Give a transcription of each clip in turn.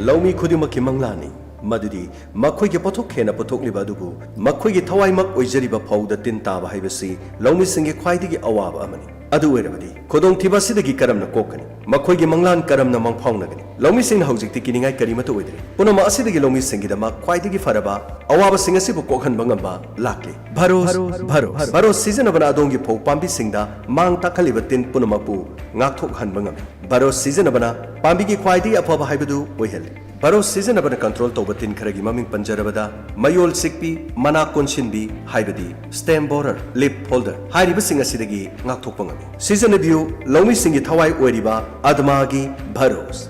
ꯂꯧꯃꯤ ꯈꯨꯗꯤꯡꯃꯛꯀꯤ ꯃꯪꯂꯥꯟꯅꯤ ꯃꯗꯨꯗꯤ ꯃꯈꯣꯏꯒꯤ ꯄꯣꯠꯊꯣꯛ ꯍꯦꯟꯅ ꯄꯨꯊꯣꯛꯂꯤꯕ ꯑꯗꯨꯕꯨ ꯃꯈꯣꯏꯒꯤ ꯊꯋꯥꯏꯃꯛ ꯑꯣꯏꯖꯔꯤꯕ ꯐꯧꯗ ꯇꯤꯟ ꯇꯥꯕ ꯍꯥꯏꯕꯁꯤ ꯂꯧꯃꯤꯁꯤꯡꯒꯤ ꯈ꯭ꯋꯥꯏꯗꯒꯤ ꯑꯋꯥꯕ ꯑꯃꯅꯤ ꯑꯗꯨ ꯑꯣꯏꯔꯕꯗꯤ ꯈꯨꯗꯣꯡꯊꯤꯕ ꯑꯁꯤꯗꯒꯤ ꯀꯔꯝꯅ ꯀꯣꯛꯀꯅꯤ ꯃꯈꯣꯏꯒꯤ ꯃꯪꯂꯥꯟ ꯀꯔꯝꯅ ꯃꯪꯐꯥꯎꯅꯒꯅꯤ ꯂꯧꯃꯤꯁꯤꯡꯅ ꯍꯧꯖꯤꯛꯇꯤ ꯀꯤꯅꯤꯡꯉꯥꯏ ꯀꯔꯤꯃꯠꯇ ꯑꯣꯏꯗ꯭ꯔꯦ ꯄꯨꯝꯅꯃꯛ ꯑꯁꯤꯗꯒꯤ ꯂꯧꯃꯤꯁꯤꯡꯒꯤꯗꯃꯛ ꯈ꯭ꯋꯥꯏꯗꯒꯤ ꯐꯔꯕ ꯑꯋꯥꯕꯁꯤꯡ ꯑꯁꯤꯕꯨ ꯀꯣꯛꯍꯟꯕ ꯉꯝꯕ ꯂꯥꯛꯂꯤ ꯚꯔꯣꯁ ꯁꯤꯖꯤꯟꯅꯕꯅ ꯑꯗꯣꯝꯒꯤ ꯐꯧ ꯄꯥꯝꯕꯤꯁꯤꯡꯗ ꯃꯥꯡ ꯇꯥꯛꯍꯜꯂꯤꯕ ꯇꯤꯟ ꯄꯨꯝꯅꯃꯛꯄꯨ ꯉꯥꯛꯊꯣꯛꯍꯟꯕ ꯉꯝꯃꯤ ꯚꯔꯣꯁ ꯁꯤꯖꯤꯟꯅꯕꯅ ꯄꯥꯝꯕꯤꯒꯤ ꯈ꯭ꯋꯥꯏꯗꯒꯤ ꯑꯐꯕ ꯍꯥꯏꯕꯗꯨ ꯑꯣꯏꯍꯜꯂꯤ ꯚꯔꯣꯁ ꯁꯤꯖꯤꯟꯅꯕꯅ ꯀꯟꯇ꯭ꯔꯣꯜ ꯇꯧꯕ ꯇꯤꯟ ꯈꯔꯒꯤ ꯃꯃꯤꯡ ꯄꯟꯖꯔꯕꯗ ꯃꯌꯣꯜ ꯆꯤꯛꯄꯤ ꯃꯅꯥ ꯀꯣꯟꯁꯤꯟꯕꯤ ꯍꯥꯏꯕꯗꯤ ꯁ꯭ꯇꯦꯝ ꯕꯣꯔꯔ ꯂꯤꯞ ꯐꯣꯜꯗꯔ ꯍꯥꯏꯔꯤꯕꯁꯤꯡ ꯑꯁꯤꯗꯒꯤ ꯉꯥꯛꯊꯣꯛꯄ ꯉꯝꯃꯤ ꯁꯤꯖꯤꯟꯅꯕꯤꯌꯨ ꯂꯧꯃꯤꯁꯤꯡꯒꯤ ꯊꯋꯥꯏ ꯑꯣꯏꯔꯤꯕ ꯑꯗꯃꯥꯒꯤ ꯚꯔꯣꯁ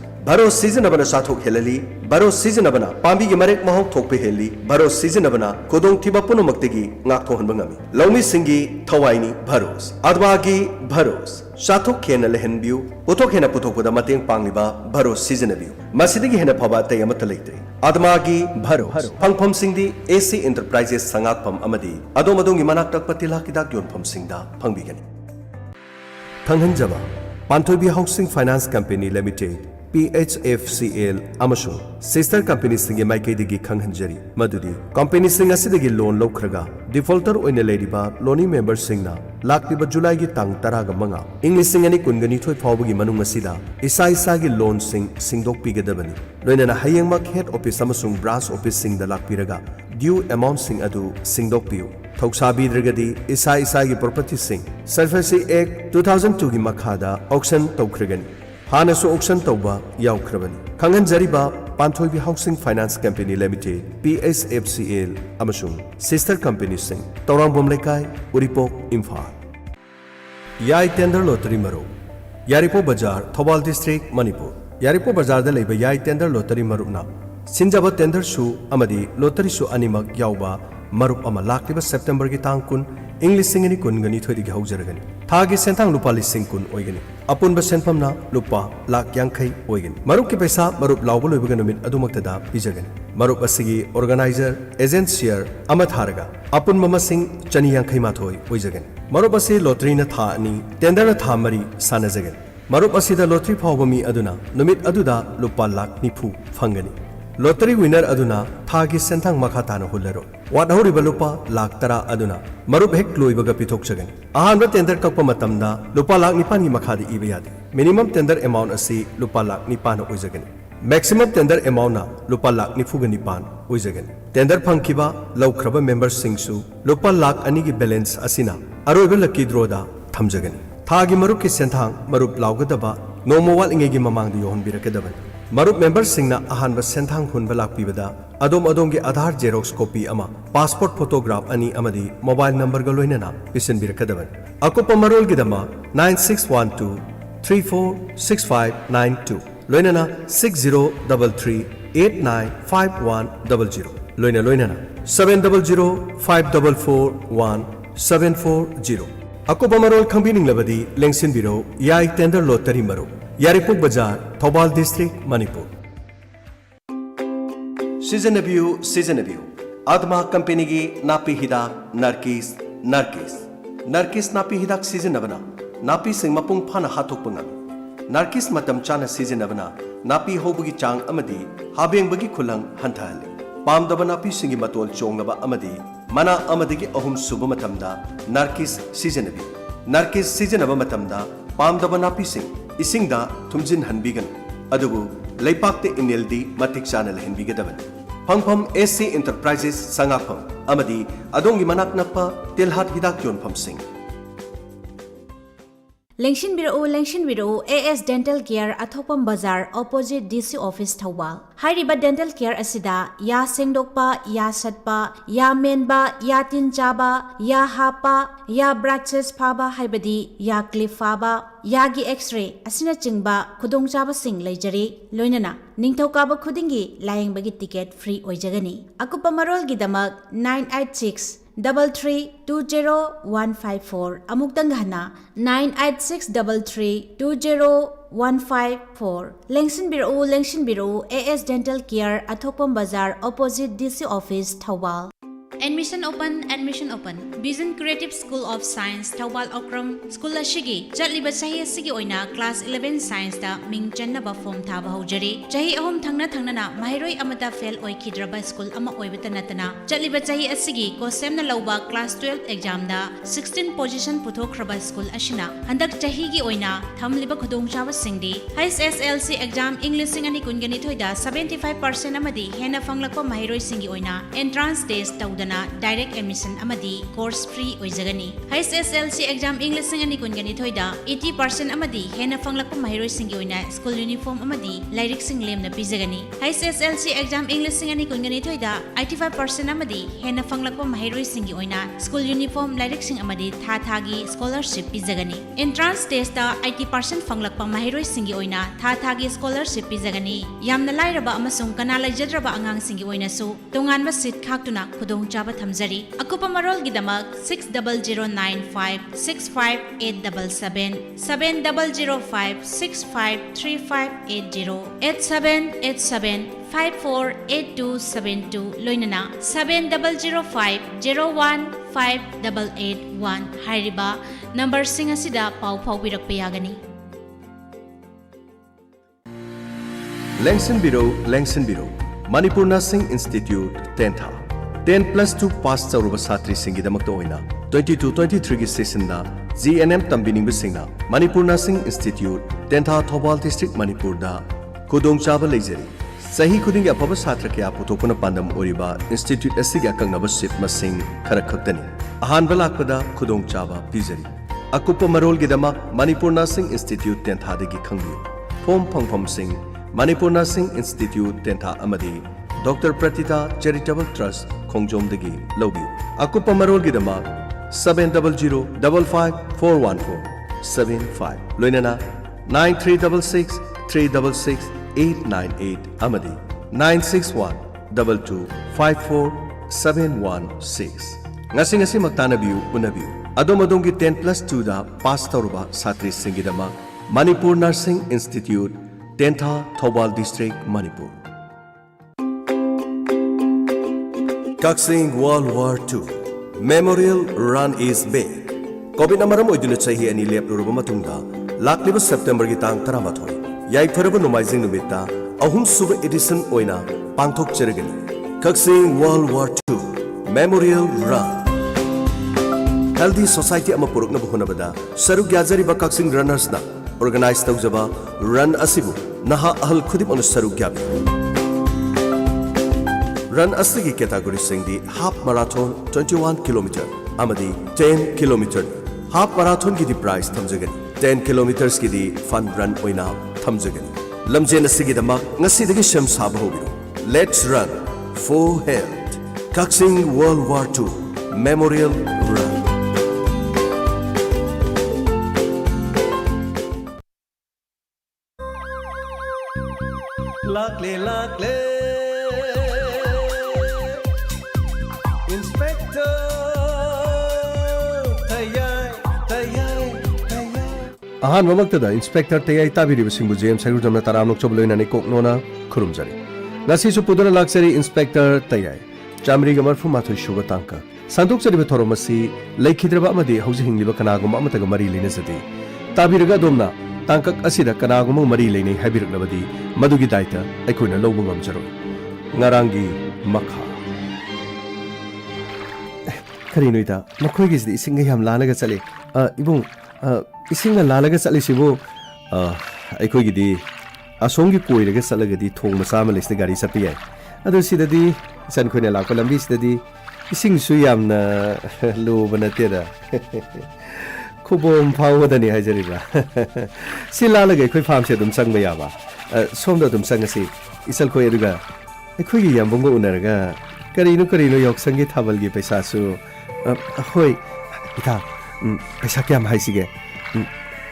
ꯁꯤꯖꯤꯟꯅꯕꯅ ꯆꯥꯊꯣꯛ ꯍꯦꯜꯍꯜꯂꯤ ꯚꯔꯣꯁ ꯁꯤꯖꯤꯟꯅꯕꯅ ꯄꯥꯝꯕꯤꯒꯤ ꯃꯔꯦꯛ ꯃꯍꯥꯎ ꯊꯣꯛꯄ ꯍꯦꯜꯂꯤ ꯚꯔꯣꯁ ꯁꯤꯖꯤꯟꯅꯕꯅ ꯈꯨꯗꯣꯡꯊꯤꯕ ꯄꯨꯝꯅꯃꯛꯇꯒꯤ ꯉꯥꯛꯊꯣꯛꯍꯟꯕ ꯉꯝꯃꯤ ꯂꯧꯃꯤꯁꯤꯡꯒꯤ ꯊꯋꯥꯏꯅꯤ ꯚꯔꯣꯁ ꯑꯗꯃꯥꯒꯤ ꯚꯔꯣꯁ ꯆꯥꯊꯣꯛ ꯍꯦꯟꯅ ꯂꯩꯍꯟꯕꯤꯌꯨ ꯄꯣꯠꯊꯣꯛ ꯍꯦꯟꯅ ꯄꯨꯊꯣꯛꯄꯗ ꯃꯇꯦꯡ ꯄꯥꯡꯂꯤꯕ ꯚꯔꯣꯁ ꯁꯤꯖꯤꯟꯅꯕꯤꯌꯨ ꯃꯁꯤꯗꯒꯤ ꯍꯦꯟꯅ ꯐꯕ ꯑꯇꯩ ꯑꯃꯠꯇ ꯂꯩꯇ꯭ꯔꯦ ꯑꯗꯃꯥꯒꯤ ꯚꯔꯣꯁ ꯐꯪꯐꯝꯁꯤꯡꯗꯤ ꯑꯦꯁꯤ ꯑꯦꯟꯇꯔꯄ꯭ꯔꯥꯏꯖꯦꯁ ꯁꯉꯥꯛꯐꯝ ꯑꯃꯗꯤ ꯑꯗꯣꯝꯒꯤ ꯃꯅꯥꯛ ꯅꯛꯄ ꯇꯤꯜꯍꯥꯠ ꯍꯤꯗꯥꯛ ꯌꯣꯟꯐꯝꯁꯤꯡꯗ ꯐꯪꯕꯤꯒꯅꯤ ꯈꯪꯍꯟꯖꯕ Panthoibi housing finance company limited PHFCL ꯑꯃꯁꯨꯡ ꯁꯤꯁꯇꯔ ꯀꯝꯄꯦꯅꯤꯁꯤꯡꯒꯤ ꯃꯥꯏꯀꯩꯗꯒꯤ ꯈꯪꯍꯟꯖꯔꯤ ꯃꯗꯨꯗꯤ ꯀꯝꯄꯦꯅꯤꯁꯤꯡ ꯑꯁꯤꯗꯒꯤ ꯂꯣꯟ ꯂꯧꯈ꯭ꯔꯒ ꯗꯤꯐꯣꯜꯇꯔ ꯑꯣꯏꯅ ꯂꯩꯔꯤꯕ ꯂꯣꯅꯤ ꯃꯦꯝꯕꯔꯁꯤꯡꯅ ꯂꯥꯛꯂꯤꯕ ꯖꯨꯂꯥꯏꯒꯤ ꯇꯥꯡ 15 ꯏꯪ 2022 ꯐꯥꯎꯕꯒꯤ ꯃꯅꯨꯡ ꯑꯁꯤꯗ ꯏꯁꯥꯒꯤ ꯂꯣꯟꯁꯤꯡ ꯁꯤꯡꯗꯣꯛꯄꯤꯒꯗꯕꯅꯤ ꯂꯣꯏꯅꯅ ꯍꯌꯦꯡꯃꯛ ꯍꯦꯗ ꯑꯣꯐꯤꯁ ꯑꯃꯁꯨꯡ ꯕ꯭ꯔꯥꯟꯆ ꯑꯣꯐꯤꯁꯁꯤꯡꯗ ꯂꯥꯛꯄꯤꯔꯒ ꯗ꯭ꯌꯨ ꯑꯦꯃꯥꯎꯟꯠꯁꯤꯡ ꯑꯗꯨ ꯁꯤꯡꯗꯣꯛꯄꯤꯌꯨ ꯊꯧꯁꯥꯕꯤꯗ꯭ꯔꯒꯗꯤ ꯏꯁꯥꯒꯤ ꯄ꯭ꯔꯣꯄꯔꯇꯤꯁꯤꯡ ꯁꯔꯐꯦꯁꯤ ꯑꯦꯛ 2002ꯒꯤ ꯃꯈꯥꯗ ꯑꯣꯛꯁꯟ ꯇꯧꯈ꯭ꯔꯒꯅꯤ ꯍꯥꯟꯅꯁꯨ ꯑꯣꯛꯁꯟ ꯇꯧꯕ ꯌꯥꯎꯈ꯭ꯔꯕꯅꯤ ꯈꯪꯍꯟꯖꯔꯤꯕ Panthoibi housing finance company limited PHFCL ꯑꯃꯁꯨꯡ ꯁꯤꯁꯇꯔ ꯀꯝꯄꯦꯅꯤꯁꯤꯡ ꯇꯧꯔꯥꯡꯕꯝ ꯂꯩꯀꯥꯏ ꯎꯔꯤꯄꯣꯛ ꯏꯝꯐꯥꯜ ꯌꯥꯏ ꯇꯦꯟꯗꯔ ꯂꯣꯇꯔꯤ ꯃꯔꯨꯞ ꯌꯥꯏꯔꯤꯄꯣꯛ ꯕꯖꯥꯔ ꯊꯧꯕꯥꯜ ꯗꯤꯁꯇ꯭ꯔꯤꯛ ꯃꯅꯤꯄꯨꯔ ꯌꯥꯏꯔꯤꯄꯣꯛ ꯕꯖꯥꯔꯗ ꯂꯩꯕ ꯌꯥꯏ ꯇꯦꯟꯗꯔ ꯂꯣꯇꯔꯤ ꯃꯔꯨꯞꯅ ꯁꯤꯟꯖꯕ ꯇꯦꯟꯗꯔꯁꯨ ꯑꯃꯗꯤ ꯂꯣꯇꯔꯤꯁꯨ ꯑꯅꯤꯃꯛ ꯌꯥꯎꯕ ꯃꯔꯨꯞ ꯑꯃ ꯂꯥꯛꯂꯤꯕ ꯁꯦꯞꯇꯦꯝꯕꯔꯒꯤ ꯇꯥꯡ 10 ꯏꯪ 2022ꯗꯒꯤ ꯍꯧꯖꯔꯒꯅꯤ ꯊꯥꯒꯤ ꯁꯦꯟꯊꯥꯡ ꯂꯨꯄꯥ 10,000 ꯑꯣꯏꯒꯅꯤ ꯑꯄꯨꯟꯕ ꯁꯦꯟꯐꯝꯅ ꯂꯨꯄꯥ 50,000 ꯑꯣꯏꯒꯅꯤ ꯃꯔꯨꯞꯀꯤ ꯄꯩꯁꯥ ꯃꯔꯨꯞ ꯂꯥꯎꯕ ꯂꯣꯏꯕꯒ ꯅꯨꯃꯤꯠ ꯑꯗꯨꯃꯛꯇꯗ ꯄꯤꯖꯒꯅꯤ ꯃꯔꯨꯞ ꯑꯁꯤꯒꯤ ꯑꯣꯔꯒꯅꯥꯏꯖꯔ ꯑꯦꯖꯦꯟꯠ ꯁꯤꯌꯔ ꯑꯃ ꯊꯥꯔꯒ ꯑꯄꯨꯟꯕ ꯃꯁꯤꯡ 251 ꯑꯣꯏꯖꯒꯅꯤ ꯃꯔꯨꯞ ꯑꯁꯤ ꯂꯣꯇꯔꯤꯅ ꯊꯥ 2 ꯇꯦꯟꯗꯔꯅ ꯊꯥ 4 ꯁꯥꯟꯅꯖꯒꯅꯤ ꯃꯔꯨꯞ ꯑꯁꯤꯗ ꯂꯣꯇꯔꯤ ꯐꯥꯎꯕ ꯃꯤ ꯑꯗꯨꯅ ꯅꯨꯃꯤꯠ ꯑꯗꯨꯗ ꯂꯨꯄꯥ 90,000 ꯐꯪꯒꯅꯤ ꯂꯣꯇꯔꯤ ꯋꯤꯅꯔ ꯑꯗꯨꯅ ꯊꯥꯒꯤ ꯁꯦꯟꯊꯥꯡ ꯃꯈꯥ ꯇꯥꯅ ꯍꯨꯜꯂꯔꯣꯏ ꯋꯥꯠꯍꯧꯔꯤꯕ ꯂꯨꯄꯥ 10,000 ꯑꯗꯨꯅ ꯃꯔꯨꯞ ꯍꯦꯛ ꯂꯣꯏꯕꯒ ꯄꯤꯊꯣꯛꯆꯒꯅꯤ ꯑꯍꯥꯟꯕ ꯇꯦꯟꯗꯔ ꯀꯛꯄ ꯃꯇꯝꯗ ꯂꯨꯄꯥ 9,000,000ꯒꯤ ꯃꯈꯥꯗ ꯏꯕ ꯌꯥꯗꯦ ꯃꯤꯅꯤꯃꯝ ꯇꯦꯟꯗꯔ ꯑꯦꯃꯥꯎꯟꯠ ꯑꯁꯤ ꯂꯨꯄꯥ 9,000,000 ꯑꯣꯏꯖꯒꯅꯤ ꯃꯦꯛꯁꯤꯃꯝ ꯇꯦꯟꯗꯔ ꯑꯦꯃꯥꯎꯟꯠꯅ ꯂꯨꯄꯥ 99,000 ꯑꯣꯏꯖꯒꯅꯤ ꯇꯦꯟꯗꯔ ꯐꯪꯈꯤꯕ ꯂꯧꯈ꯭ꯔꯕ ꯃꯦꯝꯕꯔꯁꯤꯡꯁꯨ ꯂꯨꯄꯥ 2,00,000ꯒꯤ ꯕꯦꯂꯦꯟꯁ ꯑꯁꯤꯅ ꯑꯔꯣꯏꯕ ꯂꯛꯀꯤ ꯗ꯭ꯔꯣꯗ ꯊꯝꯖꯒꯅꯤ ꯊꯥꯒꯤ ꯃꯔꯨꯞꯀꯤ ꯁꯦꯟꯊꯥꯡ ꯃꯔꯨꯞ ꯂꯥꯎꯒꯗꯕ ꯅꯣꯡꯃ ꯋꯥꯠꯂꯤꯉꯩꯒꯤ ꯃꯃꯥꯡꯗ ꯌꯧꯍꯟꯕꯤꯔꯛꯀꯗꯕꯅꯤ ꯃꯔꯨꯞ ꯃꯦꯝꯕꯔꯁꯤꯡꯅ ꯑꯍꯥꯟꯕ ꯁꯦꯟꯊꯥꯡ ꯍꯨꯟꯕ ꯂꯥꯛꯄꯤꯕꯗ ꯑꯗꯣꯝꯒꯤ ꯑꯙꯥꯔ ꯖꯦꯔꯣꯛꯁ ꯀꯣꯄꯤ ꯑꯃ ꯄꯥꯁꯄꯣꯔꯠ ꯐꯣꯇꯣꯒ꯭ꯔꯥꯐ 2 ꯑꯃꯗꯤ ꯃꯣꯕꯥꯏꯜ ꯅꯝꯕꯔꯒ ꯂꯣꯏꯅꯅ ꯄꯤꯁꯤꯟꯕꯤꯔꯛꯀꯗꯕꯅꯤ ꯑꯀꯨꯞꯄ ꯃꯔꯣꯜꯒꯤꯗꯃꯛ 9612346592 ꯂꯣꯏꯅꯅ 6033895100 ꯂꯣꯏꯅꯅ 7005441740 ꯑꯀꯨꯞꯄ ꯃꯔꯣꯜ ꯈꯪꯕꯤꯅꯤꯡꯂꯕꯗꯤ ꯂꯦꯡꯁꯤꯟꯕꯤꯔꯣ ꯌꯥꯏ ꯇꯦꯟꯗꯔ ꯂꯣꯇꯔꯤ ꯃꯔꯨꯞ ꯌꯥꯏꯔꯤꯄꯣꯛ ꯕꯖꯥꯔ ꯊꯧꯕꯥꯜ ꯗꯤꯁꯇ꯭ꯔꯤꯛ ꯃꯅꯤꯄꯨꯔ ꯁꯤꯖꯤꯟꯅꯕꯤꯌꯨ ꯑꯗꯃꯥ ꯀꯝꯄꯦꯅꯤꯒꯤ ꯅꯥꯄꯤ ꯍꯤꯗꯥꯛ ꯅꯔꯀꯤꯁ ꯅꯥꯄꯤ ꯍꯤꯗꯥꯛ ꯁꯤꯖꯤꯟꯅꯕꯅ ꯅꯥꯄꯤꯁꯤꯡ ꯃꯄꯨꯡ ꯐꯥꯅ ꯍꯥꯠꯇꯣꯛꯄ ꯉꯝꯃꯤ ꯅꯔꯀꯤꯁ ꯃꯇꯝ ꯆꯥꯅ ꯁꯤꯖꯤꯟꯅꯕꯅ ꯅꯥꯄꯤ ꯍꯧꯕꯒꯤ ꯆꯥꯡ ꯑꯃꯗꯤ ꯍꯥꯕꯦꯡꯕꯒꯤ ꯈꯨꯂꯪ ꯍꯟꯊꯍꯜꯂꯤ ꯄꯥꯝꯗꯕ ꯅꯥꯄꯤꯁꯤꯡꯒꯤ ꯃꯇꯣꯜ ꯆꯣꯡꯂꯕ ꯑꯃꯗꯤ ꯃꯅꯥ ꯑꯃꯗꯒꯤ 3 ꯁꯨꯕ ꯃꯇꯝꯗ ꯅꯔꯀꯤꯁ ꯁꯤꯖꯤꯟꯅꯕꯤꯌꯨ ꯅꯔꯀꯤꯁ ꯁꯤꯖꯤꯟꯅꯕ ꯃꯇꯝꯗ ꯄꯥꯝꯗꯕ ꯅꯥꯄꯤꯁꯤꯡ ꯏꯁꯤꯡꯗ ꯊꯨꯝꯖꯤꯟꯍꯟꯕꯤꯒꯅꯨ ꯑꯗꯨꯕꯨ ꯂꯩꯄꯥꯛꯇ ꯏꯅꯤꯜꯗꯤ ꯃꯇꯤꯛ ꯆꯥꯅ ꯂꯩꯍꯟꯕꯤꯒꯗꯕꯅꯤ ꯐꯪꯐꯝ ꯑꯦꯁꯤ ꯑꯦꯟꯇꯔꯄ꯭ꯔꯥꯏꯖꯦꯁ ꯁꯉꯥꯛꯐꯝ ꯑꯃꯗꯤ ꯑꯗꯣꯝꯒꯤ ꯃꯅꯥꯛ ꯅꯛꯄ ꯇꯤꯜꯍꯥꯠ ꯍꯤꯗꯥꯛ ꯌꯣꯟꯐꯝꯁꯤꯡ ꯂꯦꯡꯁꯤꯟꯕꯤꯔꯛꯎ AS ꯗꯦꯟꯇꯦꯜ ꯀꯦꯌꯔ ꯑꯊꯣꯛꯄꯝ ꯕꯖꯥꯔ ꯑꯣꯄꯣꯖꯤꯠ DC ꯑꯣꯐꯤꯁ ꯊꯧꯕꯥꯜ ꯍꯥꯏꯔꯤꯕ ꯗꯦꯟꯇꯦꯜ ꯀꯦꯌꯔ ꯑꯁꯤꯗ ꯌꯥ ꯁꯦꯡꯗꯣꯛꯄ ꯌꯥ ꯁꯠꯄ ꯌꯥ ꯃꯦꯟꯕ ꯌꯥ ꯇꯤꯟ ꯆꯥꯕ ꯌꯥ ꯍꯥꯞꯄ ꯌꯥ ꯕ꯭ꯔꯥꯆꯦꯁ ꯐꯥꯕ ꯍꯥꯏꯕꯗꯤ ꯌꯥ ꯀ꯭ꯂꯤꯞ ꯐꯥꯕ ꯌꯥꯒꯤ ꯑꯦꯛꯁ-ꯔꯦ ꯑꯁꯤꯅꯆꯤꯡꯕ ꯈꯨꯗꯣꯡꯆꯥꯕꯁꯤꯡ ꯂꯩꯖꯔꯤ ꯂꯣꯏꯅꯅ ꯅꯤꯡꯊꯧꯀꯥꯕ ꯈꯨꯗꯤꯡꯒꯤ ꯂꯥꯌꯦꯡꯕꯒꯤ ꯇꯤꯀꯦꯠ ꯐ꯭ꯔꯤ ꯑꯣꯏꯖꯒꯅꯤ ꯑꯀꯨꯞꯄ ꯃꯔꯣꯜꯒꯤꯗꯃꯛ 98633202154 ꯑꯃꯨꯛꯇꯪ ꯍꯟꯅ 98633202154 ꯂꯦꯡꯁꯤꯟꯕꯤꯔꯛꯎ AS ꯗꯦꯟꯇꯦꯜ ꯀꯦꯌꯔ ꯑꯊꯣꯛꯄꯝ ꯕꯖꯥꯔ opposite DC office Thoubal Admission open. Vision Creative School of Science Thawbal Okram School ashigi chatliba chahi asigi oina class 11 science da ming channaba form thaba hojari chahi ahom thangna na mahiroi amata fail oikidraba school ama oibata natana chatliba chahi asigi kosem na lauba class 12 exam da 16 position puthokraba school ashina handak chahi gi oina thamliba khodong chawa singdi HSLC exam English singani kungani thoida 75% amadi hena fanglakpa mahiroi singi oina entrance test tawda direct admission amadi course free oijagani HSLC exam English singani kungani thoida 80% amadi hena fanglakpa mahiroi singi oina school uniform amadi lyric sing lemna pijagani HSLC exam English singani kungani thoida 85% amadi hena fanglakpa mahiroi singi oina school uniform lyric sing amadi thagi scholarship pijagani entrance test da 80% fanglakpa mahiroi singi oina thagi scholarship pijagani yamna lairaba amasung kana laijadraba angang singi oina su tonganba seat khaktuna khudong chaba thamjari akupa marol gidamak 6009565877 7005653580 8787548272 loinana 7005015881 hairiba number sing asida pau birakpa yagani Lengsen Biro Manipur Nursing Institute Tentha 10+2 pass Sauruba Satri Singidamakt Oina 22-23 session na GNM Tambining Singna Manipur Nursing Institute Tentha Thobal District Manipur da Kudong Chaba Lejeri Sahi Kuding Apaba Satra Kya Putopuna Pandam Oriba Institute Asiga Kangnaba Sip Masing Karakhaktani Ahan Balakpada Kudong Chaba Pizeri Akupa Marol Gidama Manipur Nursing Institute Tentha Degi Khangbi Phom Phangphom Singh Manipur Nursing Institute Tentha Amadi Dr. Pratita Charitable Trust Khongjom Degi Lobi Akupa Marol Gidama 700-5541475 Loinana 9366-366-898 Amadi 961-2254-716 Ngasi Magtanabiu Unabiu Adomadongi 10+2 da Pass Tauruba Satri Singidama Manipur Nursing Institute Tentha Thobal District Manipur Kaksing World War II Memorial Run is big. COVID namaram oiduna chahi ani lepluruba matungda lakliba September gi tang 13 yaitharabu nomaijing numita ahum suba edition oina pangthok cheragani Kaksing World War II Memorial Run Healthy Society ama purukna buhunabada saruk gyajari ba Kaksing runners na organize tawjaba run asibu naha ahal khudim anu saruk gyabi Run asigi category singdi half marathon 21 km amadi 10 km half marathon gidi prize thamjagani 10 km gidi fun run oina thamjagani lamjen asigi damak ngasi dagi sham saba hobiro Let's run for health Kaksing World War II Memorial Run Lakle Inspector TAYAI Ahan mamaktada Inspector TAYAI tabiriba singbu James Sagurjamna taramlok chobloina ni koknona khurumjari ngasi su pudana laksari Inspector TAYAI Chamriga marfu mathoi shuba tangka sanduk chariba thoromasi laikhidraba amadi hauji hingliba kanagum amataga mari lena jati tabiraga domna tangkak asida kanagum mari lene habiraklabadi madugi daita aikoina lobu ngamjaro ngarangi makha Karino ita nakhoi gi ising yam lalaga chale ibung ising lalaga chale sibo akhoi gi di asongi koiraga chalaga di thong macha ma lesne gari sapi ai adu sidadi san khoina lakpa lambi sidadi ising su yamna lo banatera khubom phawdani hajariba silalaga akhoi farm se dum changba yaba somda dum changasi isal khoi aduga akhoi gi yam bongo unaraga karino yok sangi thabal gi paisa su hoi ita paisa kyam haisige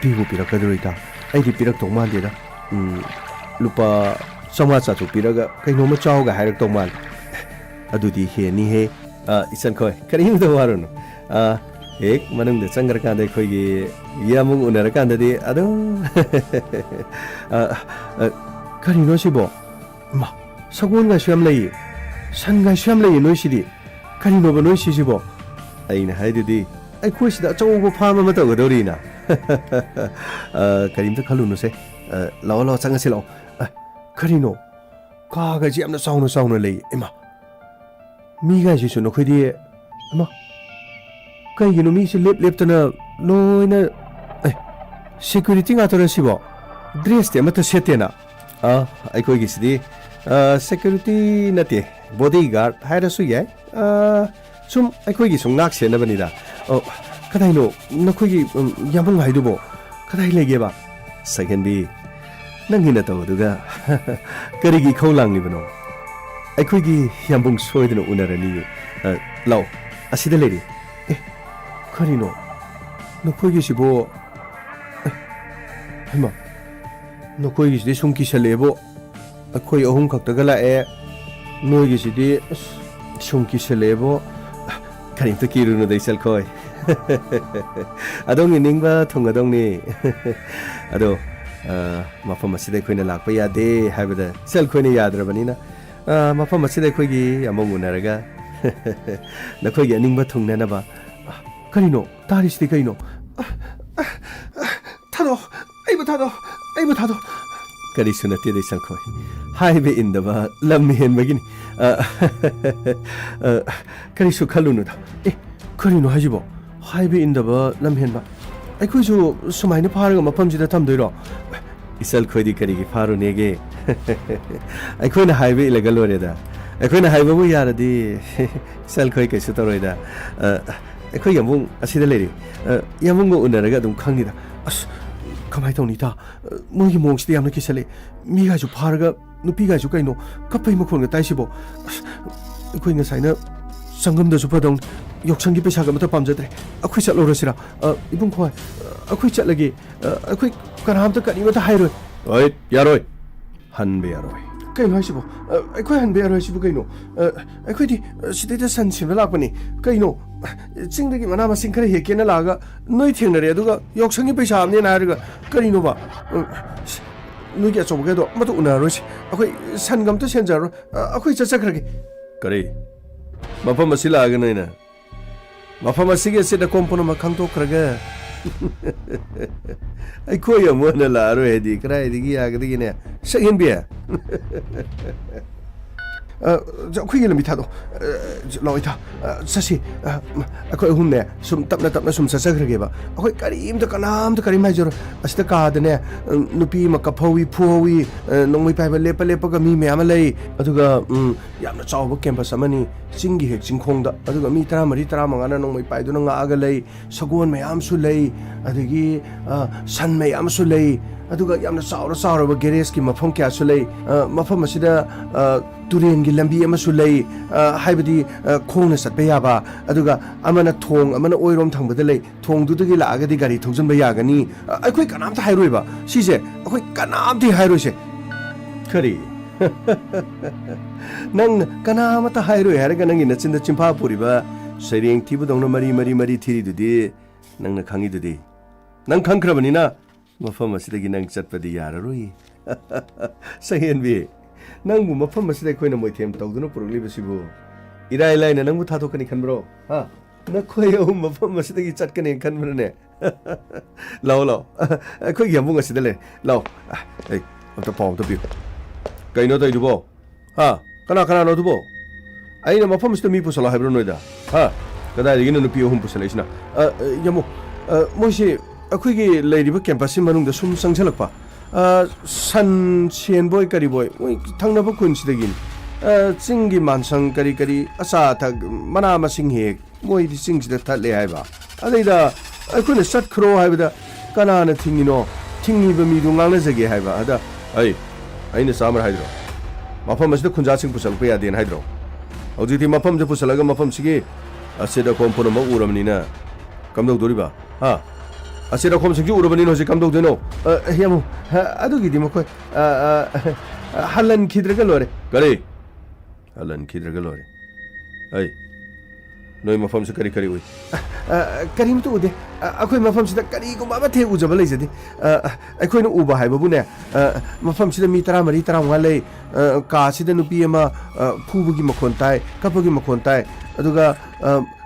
pibu pirak kadroita ai di pirak tong mal dira lupa sama cha chu piraga kaino ma chaw ga hairak tong mal adudi he ni he isan khoi karing do warun ek manung de changar ka de khoi gi yamung unar ka de ado karino sibo ma sagun ga syam lai san ga syam lai noi sidi ꯀꯔꯤꯅꯣꯕ ꯅꯣꯏ ꯁꯤꯁꯤꯕꯣ ꯑꯩꯅ ꯍꯥꯏꯗꯨꯗꯤ ꯑꯩꯈꯣꯏꯁꯤꯗ ꯑꯆꯧꯕ farm ꯑꯃ ꯇꯧꯒꯗꯧꯔꯤꯅ ꯀꯔꯤꯝꯇ ꯈꯜꯂꯨꯅꯨꯁꯦ ꯂꯥꯛꯑꯣ ꯂꯥꯛꯑꯣ ꯆꯪꯉꯁꯤ ꯂꯥꯛꯑꯣ ꯀꯔꯤꯅꯣ ꯀꯥꯒꯁꯤ ꯌꯥꯝꯅ ꯆꯥꯎꯅ ꯆꯥꯎꯅ ꯂꯩ ꯏꯃꯥ ꯃꯤꯒꯥꯏꯁꯤꯁꯨ ꯅꯈꯣꯏꯗꯤ ꯑꯃ ꯀꯩꯒꯤꯅꯣ ꯃꯤꯁꯤ ꯂꯦꯞ ꯂꯦꯞꯇꯅ ꯂꯣꯏꯅ ꯁꯦꯀ꯭ꯌꯨꯔꯤꯇꯤ ꯉꯥꯛꯇꯔ ꯁꯤꯕꯣ ꯗ꯭ꯔꯦꯁꯇꯤ ꯑꯃꯠꯇ ꯁꯦꯠꯇꯦꯅ ꯑꯩꯈꯣꯏꯒꯤꯁꯤꯗꯤ ꯁꯦꯀ꯭ꯌꯨꯔꯤꯇꯤ ꯅꯠꯇꯦ ꯕꯣꯗꯤ ꯒꯥꯔꯗ ꯍꯥꯏꯔꯁꯨ ꯌꯥꯏ ꯁꯨꯝ ꯑꯩꯈꯣꯏꯒꯤ ꯁꯨꯝ ꯉꯥꯛ ꯁꯦꯟꯅꯕꯅꯤꯗ ꯀꯗꯥꯏꯅꯣ ꯅꯈꯣꯏꯒꯤ ꯌꯥꯝꯕꯨꯡ ꯍꯥꯏꯗꯨꯕꯣ ꯀꯗꯥꯏ ꯂꯩꯒꯦꯕ ꯁꯦꯀꯦꯟꯗꯤ ꯅꯪꯒꯤ ꯅꯇꯧꯗꯨꯒ ꯀꯔꯤꯒꯤ ꯏꯈꯧ ꯂꯥꯡꯂꯤꯕꯅꯣ ꯑꯩꯈꯣꯏꯒꯤ ꯌꯥꯝꯕꯨꯡ ꯁꯣꯏꯗꯅ ꯎꯅꯔꯅꯤꯌꯦ ꯂꯥꯛꯑꯣ ꯑꯁꯤꯗ ꯂꯩꯔꯤ ꯀꯔꯤꯅꯣ ꯅꯈꯣꯏꯒꯤꯁꯤꯕꯣ ꯍꯩꯃꯥ ꯅꯈꯣꯏꯒꯤꯁꯤꯗꯤ ꯁꯨꯝ ꯀꯤꯁꯜꯂꯛꯑꯦꯕꯣ ꯑꯩꯈꯣꯏ ꯑꯍꯨꯝ ꯈꯛꯇꯒ ꯂꯥꯛꯑꯦ ꯅꯣꯏꯒꯤꯁꯤꯗꯤ ꯁꯨꯝ ꯀꯤꯁꯜꯂꯛꯑꯦꯕꯣ ꯀꯔꯤꯝꯇ ꯀꯤꯔꯨꯅꯨꯗ ꯏꯆꯜꯈꯣꯏ ꯑꯗꯣꯝꯒꯤ ꯅꯤꯡꯕ ꯊꯨꯡꯒꯗꯧꯅꯤ ꯑꯗꯣ ꯃꯐꯝ ꯑꯁꯤꯗ ꯑꯩꯈꯣꯏꯅ ꯂꯥꯛꯄ ꯌꯥꯗꯦ ꯍꯥꯏꯕꯗ ꯏꯆꯜꯈꯣꯏꯅ ꯌꯥꯗ꯭ꯔꯕꯅꯤꯅ ꯃꯐꯝ ꯑꯁꯤꯗ ꯑꯩꯈꯣꯏꯒꯤ ꯑꯃꯨꯛ ꯎꯅꯔꯒ ꯅꯈꯣꯏꯒꯤ ꯑꯅꯤꯡꯕ ꯊꯨꯡꯅꯅꯕ ꯀꯔꯤꯅꯣ ꯇꯥꯔꯤꯁꯤꯗꯤ ꯀꯩꯅꯣ ꯊꯥꯗꯣ ꯑꯩꯕꯨ ꯊꯥꯗꯣ ꯀꯔꯤꯁꯨ ꯅꯠꯇꯦꯗ ꯏꯆꯜꯈꯣꯏ ꯍꯥꯏꯕ ꯏꯟꯗꯕ ꯂꯝ ꯍꯦꯟꯕꯒꯤꯅꯤ ꯀꯔꯤꯁꯨ ꯈꯜꯂꯨꯅꯨꯗ ꯀꯔꯤꯅꯣ ꯍꯥꯏꯁꯤꯕꯣ ꯍꯥꯏꯕ ꯏꯟꯗꯕ ꯂꯝ ꯍꯦꯟꯕ ꯑꯩꯈꯣꯏꯁꯨ ꯁꯨꯃꯥꯏꯅ ꯐꯥꯔꯒ ꯃꯐꯝꯁꯤꯗ ꯊꯝꯗꯣꯏꯔꯣ ꯏꯆꯜꯈꯣꯏꯗꯤ ꯀꯔꯤꯒꯤ ꯐꯥꯔꯨꯅꯦꯒꯦ ꯑꯩꯈꯣꯏꯅ ꯍꯥꯏꯕ ꯏꯜꯂꯒ ꯂꯣꯏꯔꯦꯗ ꯑꯩꯈꯣꯏꯅ ꯍꯥꯏꯕꯕꯨ ꯌꯥꯔꯗꯤ ꯏꯆꯜꯈꯣꯏ ꯀꯩꯁꯨ ꯇꯧꯔꯣꯏꯗ ꯑꯩꯈꯣꯏ ꯌꯥꯝꯕꯨꯡ ꯑꯁꯤꯗ ꯂꯩꯔꯤ ꯌꯥꯝꯕꯨꯡꯒ ꯎꯅꯔꯒ ꯑꯗꯨꯝ ꯈꯪꯅꯤꯗ ꯑꯁ ꯀꯃꯥꯏꯅ ꯇꯧꯅꯤ ꯏꯇꯥ ꯃꯣꯏꯒꯤ ꯃꯑꯣꯡꯁꯤꯗꯤ ꯌꯥꯝꯅ ꯀꯤꯁꯜꯂꯦ ꯃꯤꯒꯥꯏꯁꯨ ꯐꯥꯔꯒ ꯅꯨꯄꯤꯒꯥꯏꯁꯨ ꯀꯩꯅꯣ ꯀꯞꯄꯩ ꯃꯈꯣꯟꯒ ꯇꯥꯏꯁꯤꯕꯣ ꯑꯁ ꯑꯩꯈꯣꯏ ꯉꯁꯥꯏꯅ ꯆꯪꯉꯝꯗꯁꯨ ꯐꯗꯧꯅꯤ ꯌꯥꯎꯁꯪꯒꯤ ꯄꯩꯁꯥꯒ ꯑꯃꯠꯇ ꯄꯥꯝꯖꯗ꯭ꯔꯦ ꯑꯩꯈꯣꯏ ꯆꯠꯂꯨꯔꯁꯤꯔ ꯏꯕꯨꯡ ꯈꯣꯏ ꯑꯩꯈꯣꯏ ꯆꯠꯂꯒꯦ ꯑꯩꯈꯣꯏ ꯀꯅꯥꯝꯇ ꯀꯔꯤꯃꯇ ꯍꯥꯏꯔꯣꯏ ꯍꯣꯏ ꯌꯥꯔꯣꯏ ꯍꯟꯕ ꯌꯥꯔꯣꯏ ꯀꯩꯅꯣ ꯍꯥꯏꯁꯤꯕꯣ ꯑꯩꯈꯣꯏ ꯍꯟꯕ ꯌꯥꯔꯣꯏ ꯍꯥꯏꯁꯤꯕꯨ ꯀꯩꯅꯣ ꯑꯩꯈꯣꯏꯗꯤ ꯁꯤꯗꯩꯗ ꯁꯟ ꯁꯦꯝꯕ ꯂꯥꯛꯄꯅꯤ ꯀꯩꯅೋ ꯆꯤꯡꯗꯒꯤ ꯃꯅꯥ ꯃꯁꯤꯡ ꯈꯔ ꯍꯦꯛꯀꯦꯅ ꯂꯥꯛꯑꯒ ꯅꯣꯏ ꯊꯦꯡꯅꯔꯦ ꯑꯗꯨꯒ ꯌꯥꯎꯁꯪꯒꯤ ꯄꯩꯁꯥ ꯑꯃꯅꯦꯅ ꯍꯥꯏꯔꯒ ꯀꯔꯤꯅꯣꯕ ꯅꯣꯏꯒꯤ ꯑꯆꯧꯕꯈꯩꯗꯣ ꯑꯃꯠꯇ ꯎꯅꯔꯔꯣꯏꯁꯤ ꯑꯩꯈꯣꯏ ꯁꯟꯒ ꯑꯝꯇ ꯁꯦꯟꯖꯔꯔꯣꯏ ꯑꯩꯈꯣꯏ ꯆꯠꯆꯈ꯭ꯔꯒꯦ ꯀꯔꯤ ꯃꯐꯝ ꯑꯁꯤ ꯂꯥꯛꯑꯒ ꯅꯣꯏꯅ ꯃꯐꯝ ꯑꯁꯤꯒꯤ ꯑꯁꯤꯗ ꯀꯣꯝ ꯄꯨꯝꯅꯃꯛ ꯈꯪꯗꯣꯛꯈ꯭ꯔꯒ ꯑꯩꯈꯣꯏ ꯑꯃꯨꯛ ꯍꯟꯅ ꯂꯥꯛꯑꯔꯣꯏ ꯍꯥꯏꯗꯤ ꯀꯗꯥꯏꯗꯒꯤ ꯌꯥꯒꯗꯒꯤꯅꯦ ꯁꯛꯍꯦꯟꯕꯤ ꯑꯩꯈꯣꯏꯒꯤ ꯂꯝꯕꯤ ꯊꯥꯗꯣ ꯂꯥꯛꯑꯣ ꯏꯊꯥ ꯆꯠꯁꯤ ꯑꯩꯈꯣꯏ ꯑꯍꯨꯝꯅꯦ ꯁꯨꯝ ꯇꯞꯅ ꯇꯞꯅ ꯁꯨꯝ ꯆꯠꯆꯈ꯭ꯔꯒꯦꯕ ꯑꯩꯈꯣই ꯀꯅꯥꯝꯇ ꯀꯔꯤꯝ ꯍꯥꯏꯖꯔꯣꯏ ꯑꯁꯤꯗ ꯀꯥꯗꯅꯦ ꯅꯨꯄꯤ ꯑꯃ ꯀꯞꯐꯧꯏ ꯐꯨꯍꯧꯏ ꯅꯣꯡꯃꯩ ꯄꯥꯏꯕ ꯂꯦꯞꯄꯒ ꯃꯤ ꯃꯌꯥꯝ ꯑꯃ ꯂꯩ ꯑꯗꯨꯒ ꯌꯥꯝꯅ ꯆꯥꯎꯕ ꯀꯦꯝꯄꯁ ꯑꯃꯅꯤ ꯆꯤꯡꯒꯤ ꯍꯦꯛ ꯆꯤꯡꯈꯣꯡꯗ ꯑꯗꯨꯒ ꯃꯤ 13-15ꯅ ꯅꯣꯡꯃꯩ ꯄꯥꯏꯗꯨꯅ ꯉꯥꯛꯑꯒ ꯂꯩ ꯁꯒꯣꯜ ꯃꯌꯥꯝꯁꯨ ꯂꯩ ꯑꯗꯒꯤ ꯁꯟ ꯃꯌꯥꯝꯁꯨ lei aduga yamna sauraba garage ki mafam kya su lei mafam asida turengi lambi amasu lei haibadi khongna satpa yaba aduga amana thong amana oirom thangbada lei thong dudagi laagadi gari thongjanba yagani akhoi kanamta hairoiba sise akhoi kanamti hairoi se khari nang kanamata hairoi haraga nangi nachinda chimpa puriba sereng thibu dongna mari thiri dudi nangna khangi dudi nang khangkrabani na mafam asidagi nang chatpadi yararoi sahenbi nangbu mafam asida khoina moithem tawduna purugli basibu irai laina nangbu thatokani khanbro ha nakhoi mafam asidagi chatkani khanbro ne lao khoi yambung asida le lao ei amta paw to bi kaino dai dubo ha kana no dubo aina mafam asida mi pusala haibro noida ha kada digina no pi hum pusala isna yamu moisi akhoi leiriba campus manungda sum sangsalakpa san chen boy kari boy thangna ba kun sidagin chingi mansang kari asa thag mana masing he moi di ching sida thale haiba aleida akhoi sat khro haibada kana na thingino thingi ba mi du ngangna jage haiba ada ai aina samar haidro mafam asida khunja sing pusal pa yaden haidro hojiti mafam je pusalaga mafam sige asida kompono ma uramnina kamdau doriba ha asira khom singju urabani no jikam do deno yamu adugi di mokoi halan khidraga lore kare halan khidraga lore ai Noi mafam se kari kari ui. Karim tu ude. Akoi mafam sida kari ko mama the ujaba lei jadi. Akoi no uba hai babu ne. Mafam sida mi tara mari tara ngale ka sida nupi ama phubu gi makhon tai, kapu gi makhon tai. Aduga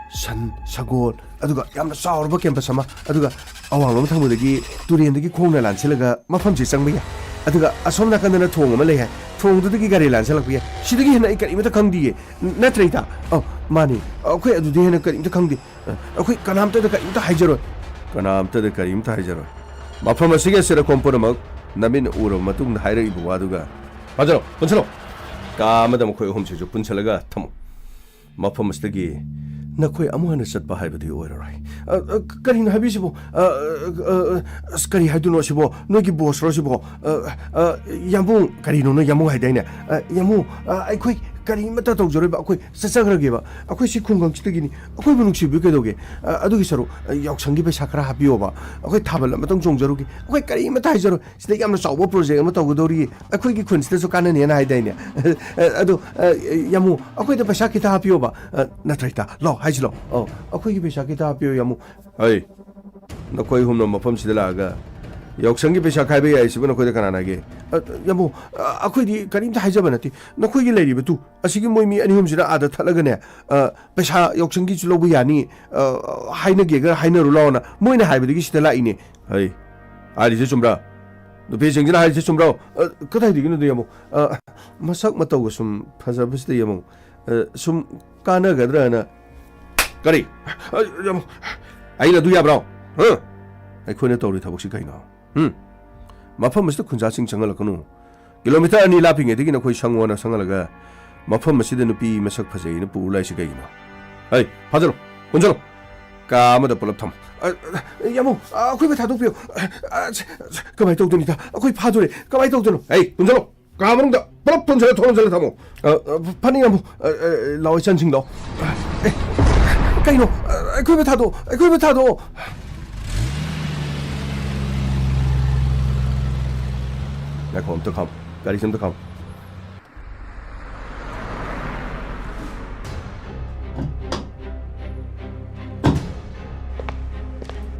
san sagol aduga yamna saurba campus ama aduga awang lom thamu dagi turien dagi khongna lan silaga mafam si changba ya. Aduga asomna kanana thong ama lei hai. Thong du dagi gari lan salak ya. Sidagi hena ikari mata khangdi na treita. Oh mani akhoi adu de hena kari mata khangdi. Akhoi kanam ta da kari mata haijaro. Kanam ta da kari mata haijaro. Mafam asiga sira kompona mak namin uro matung haira ibu aduga. Hajaro punchalo. Ka madam khoi hom chu punchalaga thamo. Mafam astagi nakoi amuhana satpa haibadi oirai. Kari na habisibo skari haiduno sibo nogi boss ro sibo yamu kari no yamu haidaina yamu aikoi kari mata tawjore ba akoi sasagrage ba akoi si khunggang chitagini akoi bunuk si bike doge adugi saru yauksangi be sakra habiyo ba akoi thabal matang jongjarugi akoi kari mata haijaro sida yamna chawbo project ama tawgodori akoi gi khunste so kana ne na haidaina adu yamu akoi da pasa kita habiyo ba natraita lo haijlo oh akoi gi pesa kita habiyo yamu ai nakoi humno mafam sida laga yauksangi pesa khaibe ai sibu nakoi da kana nage yamu akoi di karim ta haijaba nati nakoi gi leiri betu asigi moi mi ani hum sida ada thalaga ne pesa yauksangi chu lobu yani haina ge ga haina ru launa moi na haibe gi sida la ine ai ali je chumra no pe jeng jina hai je chumra kathai di gi no de yamu masak matau sum phaja bisde yamu sum kana ga dra na kari yamu ai la du ya bra ai khone tawri thabok si kaina mafam masida khunja sing changal kanu kilometer ani laping edigi na khoi sangwana sangalaga mafam masida nupi masak phajai na pulai si kaina ai hajalo kunjalo ka amada pulap tham yamu akhoi ba thadok pio kamai tawduni ta akhoi phajore kamai tawdono ai kunjalo ka amrungda pulap tonjala thonjala thamo pani yamu lawai chansing do kaino akhoi ba thado Nak home to come. Gari sim to come.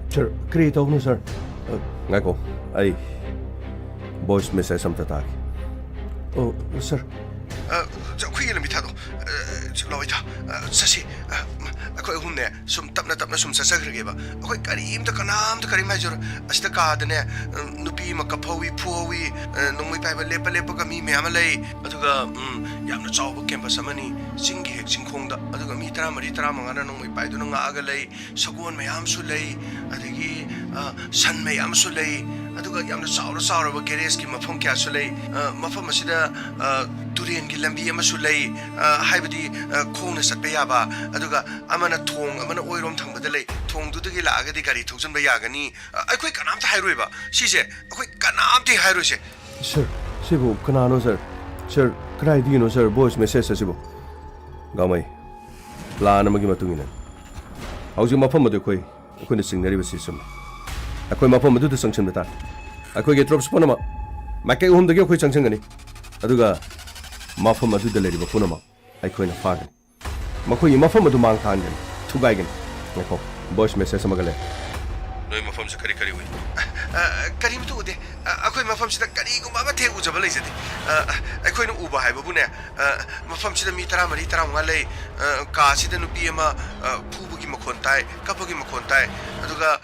Sir, create no sir. Ngako, ay voice message sam tatak. Oh, sir. Kuya lang bitado. Lawita. Sasi. Ako humne sum tapna sum sasagrage ba. Ako karim ta kanam ta karim major. Asta ka dane nupi makaphawi phuwi nongmai paiba lepa ka mi me amalai aduga yamna chawba campus amani singi hek singkhongda aduga mi 30 35 na nongmai pai duna nga aga lei sagon mayam su lei adagi san mayam su lei aduga yamna chawra ba garage ki mafam kya su lei mafam asida turien gi lambi ama su lei haibadi khongna satbe yaba aduga amana thong amana oirom thangbada lei thong du dagi la aga di gari thongjan ba yagani akoi kanam ta hairoi ba sise akoi kanam ti hairoi se sir sibo kanano sir krai di no sir voice message sibo gamai plan amagi matungina hauji mafam madu koi akoi singnari ba system akoi mafam madu de sanction ta akoi ge drop spona ma makai hum dagi akoi sanction gani aduga mafam madu de leri ba punama akoi na fagan makoi mafam madu mang than gan thugai gan ngako voice message amagale noi mafam se kari wi karim tu de akoi mafam sida kari gumba ma the ujaba lei jati akoi no uba hai babu ne mafam sida mi 30 35 lei ka sida nu pi ma phubu gi makhon tai kapu gi makhon tai aduga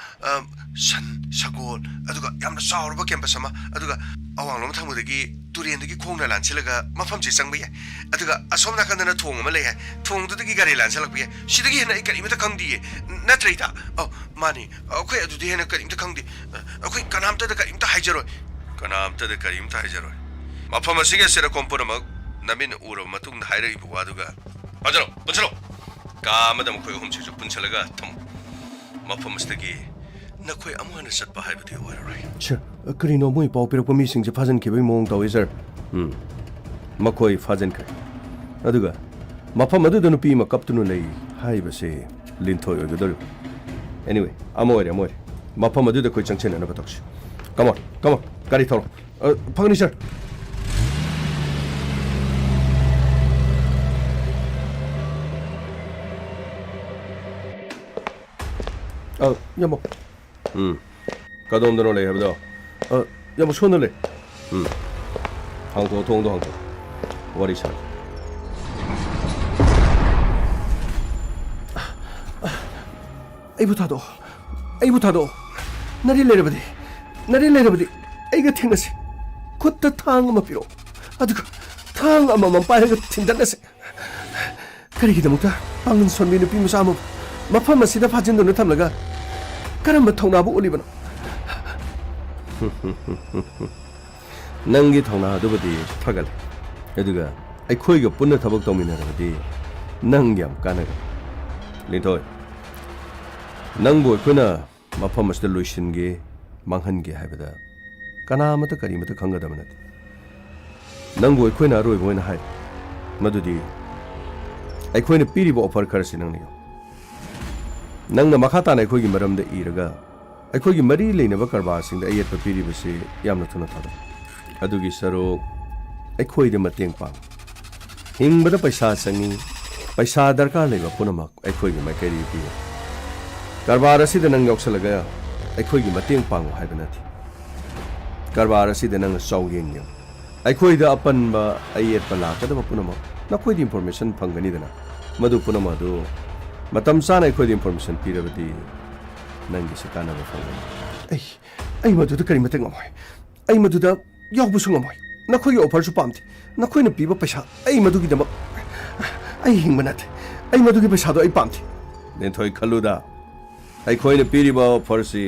san sagol aduga yamna saurba campus ama aduga awang lom thamu dagi turien dagi khongna lan silaga mafam si changba ya aduga asomna kanana thong ma lei hai thong du dagi gari lan salak bi sidagi hena ikari mata khangdi na treita oh mani akoi adu de hena kari mata khangdi akoi kanam ta da kari mata haijaro kanam ta da kari mata haijaro mafam asiga sera kompona ma namin uro matung haira ibu aduga hajaro punchalo ka madam khoi hum chu punchalaga tham mafam astagi nakoi amuhana satpa haibadi oirai sir karino moi pau pirak mi sing je fajan ke bai mong tawi sir makoi fajan kai aduga mafam adu danu pi ma kaptunu lei haiba se linthoi ogodor anyway amoire mafam adu de koi changchen na batakshi come on gari thoro phagni sir 야모. 가동도로 내 해보자. 야모 손을 내. 항도 동도 항도. 와리샷. 아이부타도. 나를 내려버디. 아이가 탱나시. 콧다 탕 피로. 아두가 탕 아마만 빠르게 틴다나시. 그리기도부터 방은 손미는 비무사 아무 마파 마시다 파진 돈을 탐나가 까람마 통나부 올리버노. 낭기 통나도버디 타갈래. 아두가 아이코이가 분나 타복 도미나라버디 낭기암 까나가. 린토이. 낭보 그나 마파 마시다 루이신게 망한게 하이버다. 까나마다 까리마다 강가다마나디. 낭보 그나 로이 보이나 하이. 마두디 ꯑꯩꯈꯣꯏꯅ ꯄꯤꯔꯤꯕ offer ꯈꯔꯁꯤ ꯅꯪꯅ ꯅꯪꯅ ꯃꯈꯥ ꯇꯥꯅ ꯑꯩꯈꯣꯏꯒꯤ ꯃꯔꯝꯗ ꯏꯔꯒ ꯑꯩꯈꯣꯏꯒꯤ ꯃꯔꯤ ꯂꯩꯅꯕ ꯀꯔꯕꯥꯔꯁꯤꯡꯗ ꯑꯌꯦꯠꯄ ꯄꯤꯔꯤꯕꯁꯤ ꯌꯥꯝꯅ ꯊꯨꯅ ꯊꯥꯗꯣꯛ ꯑꯗꯨꯒꯤ ꯁꯔꯨꯛ ꯑꯩꯈꯣꯏꯗ ꯃꯇꯦꯡ ꯄꯥꯡ ꯍꯤꯡꯕꯗ ꯄꯩꯁꯥ ꯆꯪꯏ ꯄꯩꯁꯥ ꯗꯔꯀꯥꯔ ꯂꯩꯕ ꯄꯨꯝꯅꯃꯛ ꯑꯩꯈꯣꯏꯒꯤ ꯃꯥꯏꯀꯩꯗꯒꯤ ꯄꯤꯌꯨ ꯀꯔꯕꯥꯔ ꯑꯁꯤꯗ ꯅꯪ ꯌꯥꯎꯁꯜꯂꯒ ꯑꯩꯈꯣꯏꯒꯤ ꯃꯇꯦꯡ ꯄꯥꯡꯉꯨ ꯍꯥꯏꯕ ꯅꯠꯇꯦ ꯀꯔꯕꯥꯔ ꯑꯁꯤꯗ ꯅꯪꯅ ꯆꯥꯎꯌꯦꯡ ꯌꯦꯡꯉꯨ ꯑꯩꯈꯣꯏꯗ ꯑꯄꯟꯕ ꯑꯌꯦꯠꯄ ꯂꯥꯛꯀꯗꯕ ꯄꯨꯝꯅꯃꯛ ꯅꯈꯣꯏꯗ ꯏꯟꯐꯣꯔꯃꯦꯁꯟ ꯐꯪꯒꯅꯤꯗꯅ मधु पुनः मधु मतम साना अखोई इन्फॉर्मेशन पीरबदी नंगी से कानबा फंगनी ऐ मधुदा करी मतंग अमोय ऐ मधुदा यावबुसु अमोय नखोई ऑफर सु पामते नखोई न पीबा पैसा ऐ मधुगी दम ऐ हिंग बनाते ऐ मधुगी पैसा दो ऐ पामते ने थोई खलुदा ऐ खोई न पीरिबा ऑफर से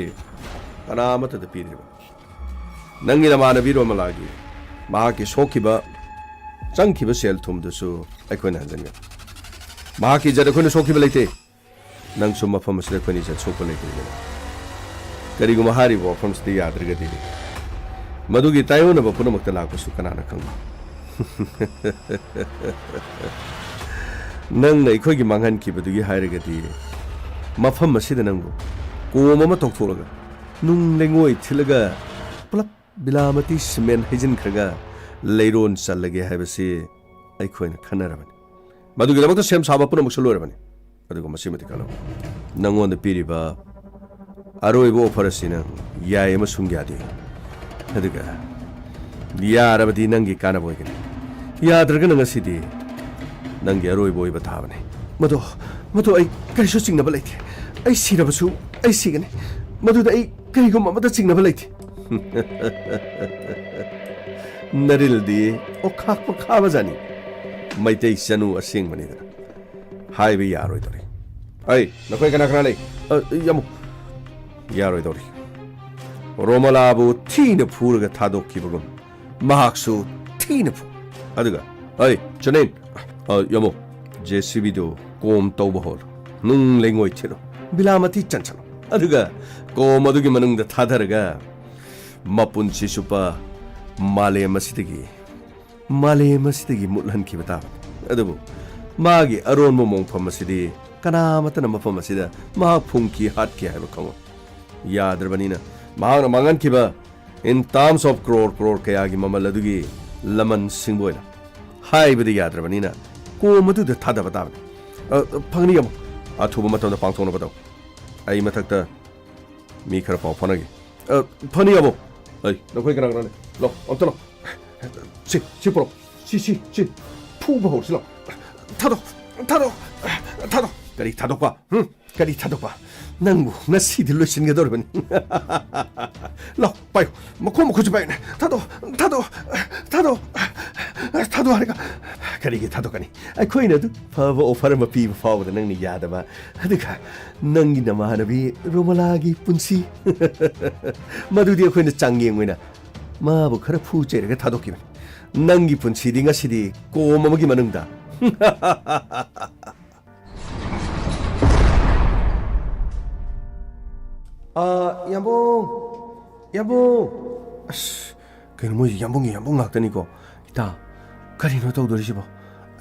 कना मत द पीरिबा नंगी नमान बीरो मलागी मा के सोखिबा चंखिबा सेल थुम दसु ऐ खोई न हंजन माकी जद अखोन सोखिबा लेते नंग सुम मफम से अखोनी जद सोखो लेते करिगु महारी वफम से याद्रगदी मधुगी तायोन ब पुनमक्त लाकसु कनाना खंग नंग नै अखोगी मांगहन किबदुगी हायरगदी मफम मसिद नंगु कोम म तोखथोरगा नुंग लेंगोय थिलगा पुलप बिलामती सीमेंट हेजिन खरगा लेरोन चलगे हायबसे अखोइन खनरबन मधुगिदमक्ता सेम साबा पुनमक्सु लोरबनी अदुगु मसिमति कलो नंगोन पीरिबा अरोइबो ऑफर असिना याय अमा सुंग्यादे अदुगा यारबदी नंगी कानाबोयगनी याद्रगा नंगसिदी नंगी अरोइबो इबा थाबने मधु ऐ करिसु चिंगनबा लैते ऐ सिरबसु ऐ सिगने मधुदा ऐ करिगुम अमदा चिंगनबा लैते नरिलदी ओ खाकपा खाबा जानी मैतै सनु असिंग बनिदना हाइबे यारोय दरे ऐ नखोय कना कना ले यामु यारोय दरे रोमलाबु थीन फुरगा थादोखिबगम महाक्सु थीन फु अदुगा ऐ चनेन यामु जेसीबी दो कोम तौबा होल नुंग लेंगोय थिरो बिलामती चंचन अदुगा कोम अदुगी मनुंगदा थादरगा मपुनसि सुपा माले मसिदगी मुलहन की बता अदबु मागी अरोन मोंगफम मसिदी कनामतन मफम मसिदा मा फुंकी हाट की है खंगो याद्रबनीना मांग मांगन किबा इन टर्म्स ऑफ क्रोर कयागी ममल अदुगी लमन सिंगबोयना हाइबदी याद्रबनीना को मदुद थादा बता फंगनी यम अथुब मतम पांथोन बताओ आई मथक्ता मी खर पाव फनगी फनी यमो ऐ नखोय कना कना लो अंतलो 시 프로 푸버 호스로 타도 까리 타도과 까리 타도과 낭부 나 시들 로신 게 더러분 로 봐요 먹고 좀 봐요 타도 하니까 까리게 타도가니 아 코이너도 파버 오파르마 피버 파워다 낭니 야다마 하드가 낭기 나마 하나비 로말라기 분시 마두디 코이너 짱기행위나 마부 카라 푸제르가 타도기면 낭기 분시딩가 시디 꼬마먹이 많은다 야봉 아씨 그는 뭐 야봉이 낙다니고 이따 가리노 떠오르시보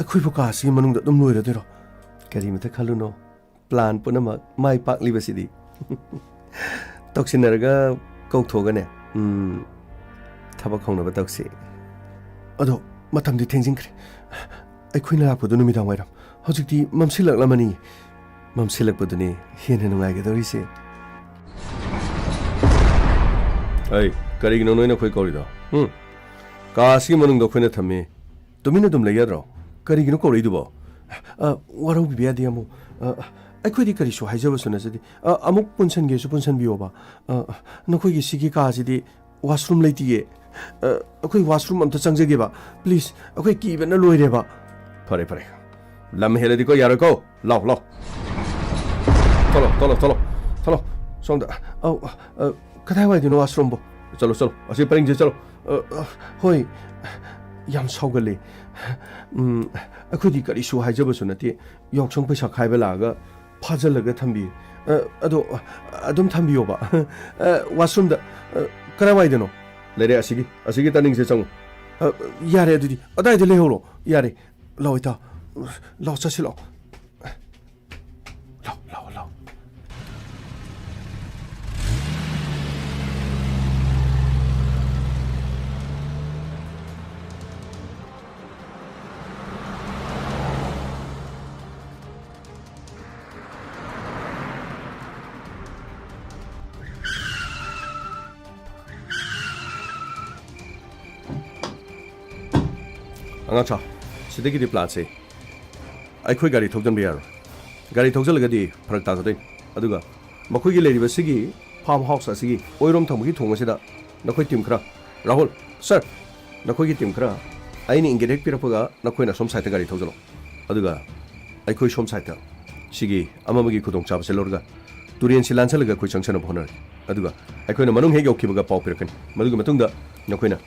아쿠이보 가시 만ung다 좀 놓이려 되러 가리미터 칼루노 플랜 뿌나마 마이 빡리버시디 떡신나르가 꼭토가네 타박 홍나바 떡시 अदो मतमदि थेंजिंख्रे अखोइना लापदु नुमिदां वाइराम हजिकदि ममसिलकलामनि ममसिलकपदुनि हेन नुंगाइगदोरिसे Hey, karigino noina khoi kaurido. Kaasi manungdo khoina thammi. Tumina dum layadro. Karigino kauridubo. Waro biya diamu. Aikhoi kari so haijaba sunasidi. Amuk punsan ge su punsan biyoba. Nakhoi gi sigi kaasidi washroom leitiye. Akhoi washroom amta changjage ba. Please, akhoi ki bana loire ba. Phare phare. Lam heladi ko yaro ko. Lao lao. Tolo. Sonda. Kadai wai dino washroom bo. Chalo. Asi paring je chalo. Hoi. Yam saugali. Akhoi kari so haijaba sunati. Yok chong paisa khaiba laga. Phajalaga thambi. Ado adum thambiyo ba. Washroom da kadai wai dino. Lere asigi taning se chang. Yare adudi. Adai de lehoro. Yare. Lao ita. Lao chasi lao. Lao. Angacha, sidiki di platse. Aikhoi gari thokjan biyar. Gari thokjalagadi pharak ta sadai. Aduga makhoi gi leriba sigi farm house asigi oirom thamgi thongasida nakhoi team khara. Rahul, sir. Nakhoi gi team khara. Aini ingedek pirapaga nakhoi na som site gari thokjalo. Aduga aikhoi som site sigi amamagi khudong chaba selorga. Turian silan salaga khoi changchana bhonar. Aduga aikhoi na manung hege okkibaga pau pirakan. Maduga matungda nakhoi na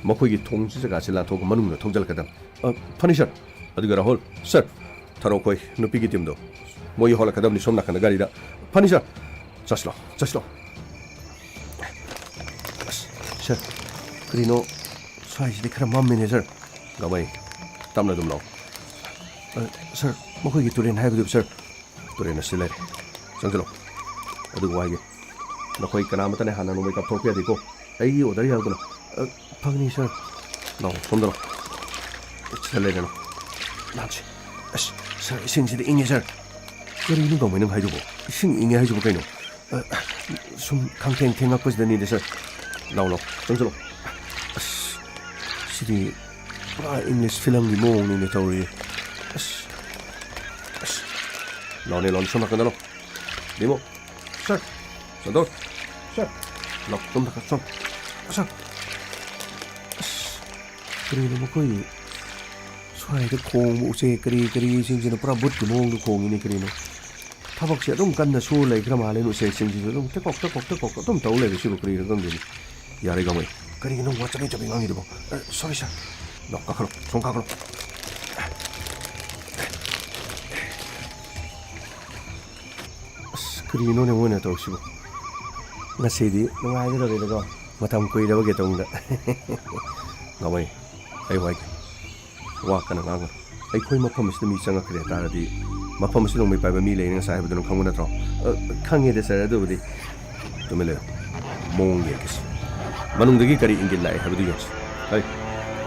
makhoi gi thong jaga sila thok manung na thokjal kadam. Furniture. Aduga Rahul, sir. Tharo koi nupi gi timdo moi hola kadam ni somna kana gari da furniture chaslo sir krino size de khara mam manager gamai tamna dum lo sir mokoi gi turen hai gu sir turen silai sangjalo adu wai gi nakoi kana mata ne hana no makeup thok ya diko ai order ya guna phagni sir no somdalo chalai no nanchi sir isingsi de inge sir kari ni gomai nang haijubo ising inge haijubo kaino sum khangteng thengak pas dani de sir lao sangjalo sidi English film gi mong ni tori lon soma kanalo demo sir sador sir lo tum ka som sir kari ni mo koi swai de khong mu se kari sing jin pura but ki mong du khong ni kari no thabak se dum kan na su lai kra ma le no se sing ji dum te kok dum tau le su kari gam ji yare ga mai kari no wa chami chami ngi de bo sorry sir no ka khalo song ka khalo kari no ne mo ne tau su na se di no ai de le ga matam koi da ba ge tong da ga mai ai wai wa kana nganga ai khoi mafam sis mi changa khre ta di mafam sis no mai pa ba mi le nga sai ba dun khang na tro khang ye de sa do di to me le mong ye kis manung de gi kari ingil lai ha du yes ai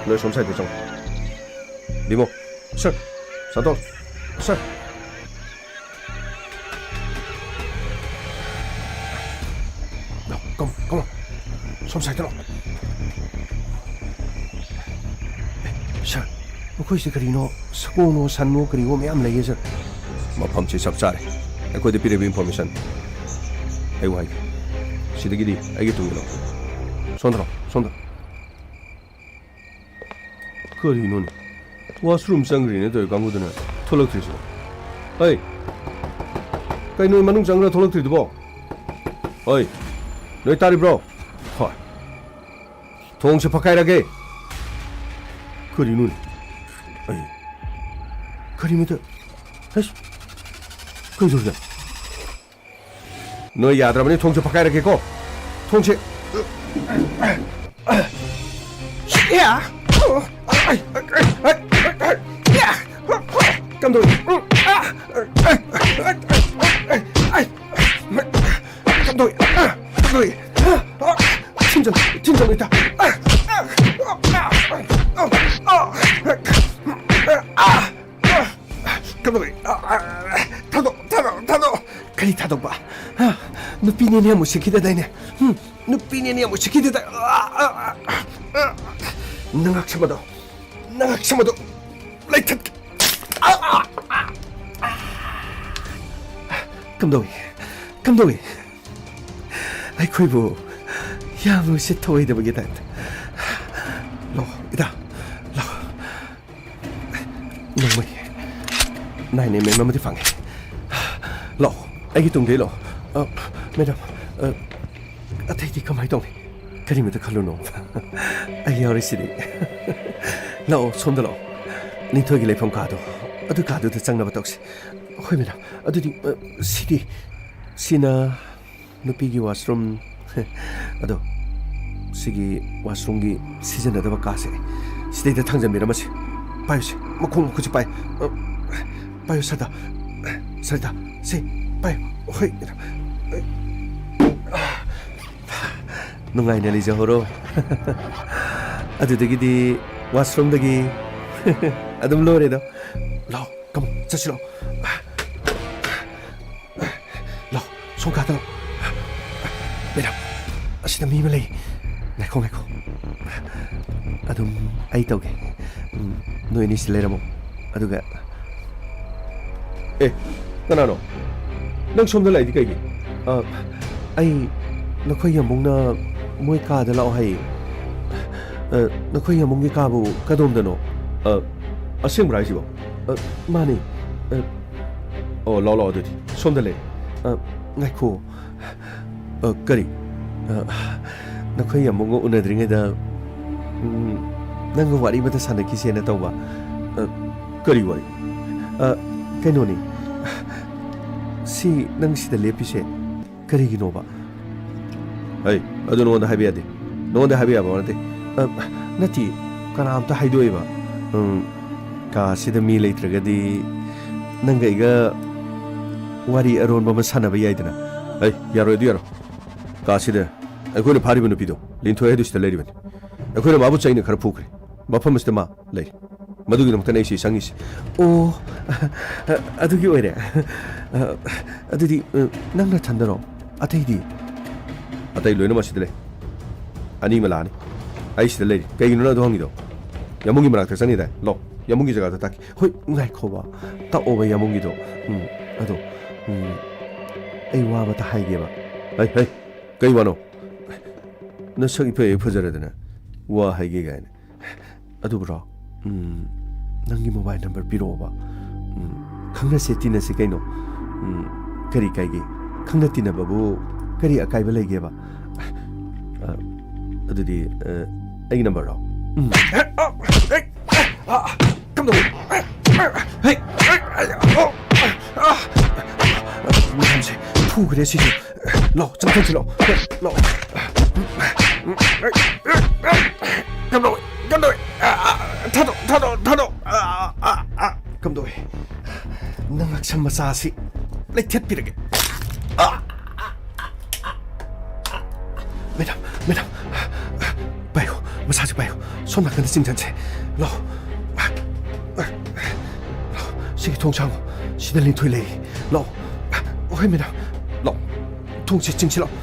lo som sai de chong dimo sir sato sir no come som sai de lo sir Koi si kari no sakono sanno kari wo mayam lagi sir mafam chi sab chare akoi de pire information ai wai sidagi di ai tu lo sondro kari no washroom sangri ne to gangu dana tholok tri so ai kai no manung sangra tholok tri bo oi noi tari bro ha thong se phakai rage kari no Karimita, has Kuzuga. No yadramani tongse pakai rake ko. Tongse. Yeah. Yeah. Come to it. Come to it. 진정 있다. 타도 그리 타도 봐. 누피니네 무시키다 다이네. ꯅꯨꯄꯤꯅꯦꯅ ꯌꯥꯝ ꯎꯁꯤꯠꯈꯤꯗꯦꯗ ꯅꯉꯥꯛ ꯁꯃꯗꯣ ꯂꯩꯊꯠꯀꯦ ꯀꯝꯗꯧꯏ ꯑꯩꯈꯣꯏꯕꯨ ꯌꯥꯝꯅ ꯎꯁꯤꯠ ꯊꯑꯣꯏꯗꯕꯒꯤ ꯇꯥꯏꯞꯇ ꯂꯥꯛꯑꯣ ꯏꯇꯥ ꯂꯥꯛꯑꯣ ꯅꯣꯡꯃꯩ 9mm ꯑꯃꯗꯤ ꯐꯪꯉꯦ ꯂꯥꯛꯑꯣ ꯑꯩꯒꯤ ꯇꯨꯡꯗꯩ ꯂꯥꯛꯑꯣ ꯃꯦꯗꯥꯝ ꯑꯇꯩꯗꯤ ꯀꯃꯥꯏꯅ ꯇꯧꯅꯤ ꯀꯔꯤꯃꯇ ꯈꯜꯂꯨꯅꯣ ꯑꯩ ꯌꯥꯎꯔꯤꯁꯤꯗꯤ ꯂꯥꯛꯑꯣ ꯁꯣꯝꯗ ꯂꯥꯛꯑꯣ ꯅꯤꯡꯊꯣꯏꯒꯤ ꯂꯩꯐꯝ ꯀꯥꯗꯣ ꯑꯗꯨ ꯀꯥꯗꯨꯗ ꯆꯪꯅꯕ ꯇꯧꯁꯤ ꯍꯣꯏ ꯃꯦꯗꯥꯝ ꯑꯗꯨꯗꯤ ꯁꯤꯅ ꯅꯨꯄꯤꯒꯤ ꯋꯥꯁꯔꯨꯝ ꯑꯗꯣ ꯁꯤꯒꯤ ꯋꯥꯁꯔꯨꯝꯒꯤ ꯁꯤꯖꯤꯟꯅꯗꯕ ꯀꯥꯁꯦ ꯁꯤꯗꯩꯗ ꯊꯥꯡꯖꯟꯕꯤꯔꯝꯃꯁꯤ ꯄꯥꯏꯌꯨꯁꯦ ꯃꯈꯣꯡ ꯃꯈꯨꯠꯁꯦ ꯄꯥꯏꯌꯨ ꯁꯔꯗꯥ ꯁꯤ ꯄꯥꯏꯌꯨ ꯍꯣꯏ ꯃꯦꯗꯥꯝ ꯅꯨꯡꯉꯥꯏꯅ ꯂꯩꯖꯍꯧꯔꯣ ꯑꯗꯨꯗꯒꯤꯗꯤ ꯋꯥꯁꯔꯨꯝꯗꯒꯤ ꯑꯗꯨꯝ ꯂꯣꯏꯔꯦꯗꯣ ꯂꯥꯛꯑꯣ ꯀꯝ ꯆꯠꯁꯤ ꯂꯥꯛꯑꯣ ꯁꯣꯝ ꯀꯥꯗ ꯂꯥꯛꯑꯣ ꯃꯦꯗꯥꯝ ꯑꯁꯤꯗ ꯃꯤ ꯑꯃ ꯂꯩ ꯉꯥꯏꯈꯣ ꯑꯗꯨꯝ ꯑꯩ ꯇꯧꯒꯦ ꯅꯣꯏ ꯑꯅꯤꯁꯤ ꯂꯩꯔꯝꯃꯣ ꯑꯗꯨꯒ ꯀꯅꯥꯅꯣ ꯅꯪ ꯁꯣꯝꯗ ꯂꯩꯗꯤ ꯀꯩꯒꯤ ꯑꯩ ꯅꯈꯣꯏ ꯌꯥꯝꯕꯨꯡꯅ ꯃꯣꯏ ꯀꯥꯗ ꯂꯥꯛꯑꯣ ꯍꯥꯏꯌꯦ ꯅꯈꯣꯏ ꯌꯥꯝꯕꯨꯡꯒꯤ ꯀꯥꯕꯨ ꯀꯗꯣꯝꯗꯅꯣ ꯑꯁꯦꯡꯕ꯭ꯔꯥ ꯍꯥꯏꯁꯤꯕꯣ ꯃꯥꯅꯤ ꯂꯥꯛꯑꯣ ꯑꯗꯨꯗꯤ ꯁꯣꯝꯗ ꯂꯩ ꯉꯥꯏꯈꯣ ꯀꯔꯤ ꯅꯈꯣꯏ ꯌꯥꯝꯕꯨꯡꯒ ꯎꯅꯗ꯭ꯔꯤꯉꯩꯗ ꯅꯪꯒ ꯋꯥꯔꯤ ꯑꯃꯇ ꯁꯥꯟꯅꯈꯤꯁꯦꯅ ꯇꯧꯕ ꯀꯔꯤ ꯋꯥꯔꯤ ꯀꯩꯅꯣꯅꯤ ꯁꯤ ꯅꯪ ꯁꯤꯗ ꯂꯦꯞꯄꯤꯁꯦ ꯀꯔꯤꯒꯤꯅꯣꯕ ꯑꯗꯨ ꯅꯉꯣꯟꯗ ꯍꯥꯏꯕ ꯌꯥꯗꯦ ꯅꯉꯣꯟꯗ ꯍꯥꯏꯕ ꯌꯥꯕ ꯅꯠꯇꯦ ꯅꯠꯇꯦ ꯀꯅꯥꯝꯇ ꯍꯥꯏꯗꯣꯛꯑꯦꯕ ꯀꯥꯁꯤꯗ ꯃꯤ ꯂꯩꯇ꯭ꯔꯒꯗꯤ ꯅꯪꯒ ꯑꯩꯒ ꯋꯥꯔꯤ ꯑꯔꯣꯟꯕ ꯑꯃ ꯁꯥꯟꯅꯕ ꯌꯥꯏꯗꯅ ꯌꯥꯔꯣꯏ ꯑꯗꯨ ꯌꯥꯔꯣꯏ ꯀꯥꯁꯤꯗ ꯑꯩꯈꯣꯏꯅ ꯐꯥꯔꯤꯕ ꯅꯨꯄꯤꯗꯣ ꯂꯤꯟꯊꯣꯏ ꯍꯥꯏꯗꯨ ꯁꯤꯗ ꯂꯩꯔꯤꯕꯅꯤ ꯑꯩꯈꯣꯏꯅ ꯃꯥꯕꯨ ꯆꯩꯅ ꯈꯔ ꯐꯨꯈ꯭ꯔꯦ ꯃꯐꯝ ꯑꯁꯤꯗ ꯃꯥ ꯂꯩꯔꯤ ꯃꯗꯨꯒꯤꯗꯃꯛꯇꯅ ꯑꯩ ꯁꯤ ꯆꯪꯉꯤꯁꯤ ꯑꯗꯨꯒꯤ ꯑꯣꯏꯔꯦ ꯑꯗꯨꯗꯤ ꯅꯪꯅ ꯊꯟꯗꯔꯣ ꯑꯇꯩ ꯂꯣꯏꯅꯃꯛ ꯁꯤꯗ ꯂꯩ ꯑꯅꯤ ꯑꯃ ꯂꯥꯛꯑꯅꯤ ꯑꯩ ꯁꯤꯗ ꯂꯩꯔꯤ ꯀꯩꯒꯤꯅꯣ ꯅꯪ ꯑꯗꯨ ꯍꯪꯉꯤꯗꯣ ꯌꯥꯃꯨꯡꯒꯤ ꯃꯅꯥꯛꯇ ꯆꯪꯉꯤꯗꯥꯏ ꯂꯥꯛꯑꯣ ꯌꯥꯃꯨꯡꯒꯤ ꯖꯒꯥꯗ ꯇꯥꯛꯀꯤ ꯍꯣꯏ ꯉꯥꯏꯈꯣꯕ ꯇꯥꯛꯑꯣꯕ ꯌꯥꯃꯨꯡꯒꯤꯗꯣ ꯑꯗꯣ ꯑꯩ ꯋꯥ ꯑꯃꯇ ꯍꯥꯏꯒꯦꯕ ꯀꯩ ꯋꯥꯅꯣ ꯅꯁꯛ ꯏꯐ ꯐꯖꯔꯗꯅ ꯋꯥ ꯍꯥꯏꯒꯦ ꯀꯥꯏꯅ ꯑꯗꯨꯕꯨꯔꯣ ꯅꯪꯒꯤ ꯃꯣꯕꯥꯏꯜ ꯅꯝꯕꯔ ꯄꯤꯔꯛꯑꯣꯕ ꯈꯪꯅꯁꯦ ꯇꯤꯟꯅꯁꯦ ꯀꯩꯅꯣ ꯀꯔꯤ ꯀꯥꯏꯒꯦ ꯈꯪꯅ ꯇꯤꯟꯅꯕꯕꯨ ꯀꯔꯤ ꯑꯀꯥꯏꯕ ꯂꯩꯒꯦꯕ ꯑꯗꯨꯗꯤ ꯑꯩꯒꯤ ꯅꯝꯕꯔꯔꯣ ꯃꯌꯥꯝꯁꯦ ꯐꯨꯈ꯭ꯔꯦ ꯁꯤꯁꯨ ꯂꯥꯛꯑꯣ ꯆꯪꯊꯣꯛꯁꯤ ꯂꯥꯛꯑꯣ ꯊꯥꯗꯣꯛ ꯀꯝꯗꯧꯋꯦ ꯅꯪ ꯉꯛꯁꯝ ꯃꯆꯥꯁꯤ ꯂꯩꯊꯠꯄꯤꯔꯒꯦ ꯃꯦꯗꯥꯝ ꯄꯥꯏꯌꯣ ꯃꯁꯥꯁꯦ ꯄꯥꯏꯌꯣ ꯁꯣꯝ ꯅꯥꯀꯟꯗ ꯆꯤꯡꯊꯟꯁꯦ ꯂꯥꯛꯑꯣ ꯁꯤꯒꯤ ꯊꯣꯡꯁꯥꯡ ꯁꯤꯗ ꯂꯤꯟꯊꯣꯏ ꯂꯩ ꯂꯥꯛꯑꯣ ꯍꯣꯏ ꯃꯦꯗꯥꯝ ꯂꯥꯛꯑꯣ ꯊꯣꯡꯁꯦ ꯆꯤꯡꯁꯤ ꯂꯥꯛꯑꯣ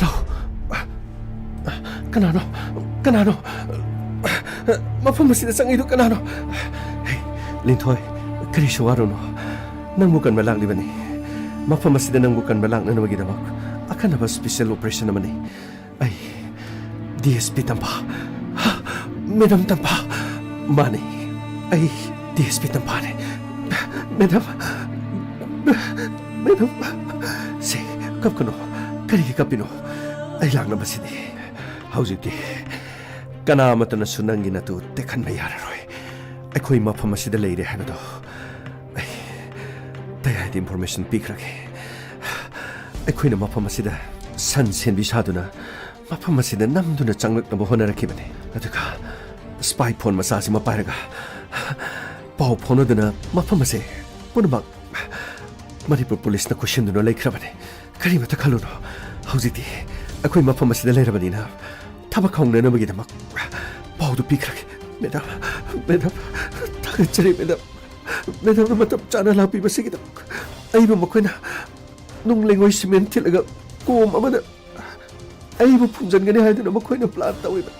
ꯂꯥꯛꯑꯣ ꯀꯅꯥꯅꯣ ꯃꯐꯝ ꯑꯁꯤꯗ ꯆꯪꯉꯤꯗꯣ ꯀꯅꯥꯅꯣ ꯂꯤꯟꯊꯣꯏ ꯀꯔꯤꯁꯨ ꯋꯥꯔꯨꯅꯣ ꯅꯪꯕꯨ ꯀꯟꯕ ꯂꯥꯛꯂꯤꯕꯅꯤ ꯃꯐꯝ ꯑꯁꯤꯗ ꯅꯪꯕꯨ ꯀꯟꯕ ꯂꯥꯛꯅꯅꯕꯒꯤꯗꯃꯛ ꯑꯈꯟꯅꯕ ꯁ꯭ꯄꯦꯁꯦꯜ ꯑꯣꯄꯔꯦꯁꯟ ꯑꯃꯅꯤ ꯑꯩ DSP ꯇꯝꯐꯥ ꯃꯦꯗꯥꯝ ꯇꯝꯐꯥ ꯃꯥꯅꯤ ꯑꯩ DSP ꯇꯝꯐꯥꯅꯤ ꯃꯦꯗꯥꯝ ꯁꯤ ꯀꯞꯀꯅꯣ ꯀꯔꯤꯒꯤ ꯀꯞꯄꯤꯅꯣ ꯑꯩ ꯂꯥꯛꯅꯕꯁꯤꯗꯤ ꯍꯧꯖꯤꯛꯇꯤ ꯀꯅꯥ ꯑꯃꯠꯇꯅꯁꯨ ꯅꯪꯒꯤ ꯅꯇꯨ ꯇꯦꯛꯍꯟꯕ ꯌꯥꯔꯔꯣꯏ ꯑꯩꯈꯣꯏ ꯃꯐꯝ ꯑꯁꯤꯗ ꯂꯩꯔꯦ ꯍꯥꯏꯕꯗꯣ ꯑꯩ ꯇꯌꯥꯏꯗ ꯏꯟꯐꯣꯔꯃꯦꯁꯟ ꯄꯤꯈ꯭ꯔꯒꯦ ꯑꯩꯈꯣꯏꯅ ꯃꯐꯝ ꯑꯁꯤꯗ ꯁꯟ ꯁꯦꯟꯕꯤ ꯁꯥꯗꯨꯅ ꯃꯐꯝ ꯑꯁꯤꯗ ꯅꯝꯗꯨꯅ ꯆꯪꯂꯛꯅꯕ ꯍꯣꯠꯅꯔꯛꯈꯤꯕꯅꯤ ꯑꯗꯨꯒ ꯁ꯭ꯄꯥꯏ ꯐꯣꯟ ꯃꯆꯥꯁꯤꯃ ꯄꯥꯏꯔꯒ ꯄꯥꯎ ꯐꯥꯎꯅꯗꯨꯅ ꯃꯐꯝ ꯑꯁꯦ ꯄꯨꯝꯅꯃꯛ ꯃꯅꯤꯄꯨꯔ ꯄꯨꯂꯤꯁꯅ ꯀꯣꯏꯁꯤꯟꯗꯨꯅ ꯂꯩꯈ꯭ꯔꯕꯅꯤ ꯀꯔꯤꯃꯇ ꯈꯜꯂꯨꯅꯣ ꯍꯧꯖꯤꯛꯇꯤ ꯑꯩꯈꯣꯏ ꯃꯐꯝ ꯑꯁꯤꯗ ꯂꯩꯔꯕꯅꯤꯅ ꯊꯕꯛ ꯍꯧꯅꯅꯕꯒꯤꯗꯃꯛ ꯄꯥꯎꯗꯨ ꯄꯤꯈ꯭ꯔꯒꯦ ꯃꯦꯗꯥꯝ ꯊꯥꯒꯠꯆꯔꯤ ꯃꯦꯗꯥꯝꯅ ꯃꯇꯝ ꯆꯥꯅ ꯂꯥꯛꯄꯤꯕꯁꯤꯒꯤꯗꯃꯛ ꯑꯩꯕꯨ ꯃꯈꯣꯏꯅ nung lengoi cement thilaga kom amada aibu phunjangani haiduna makhoina plan tawiba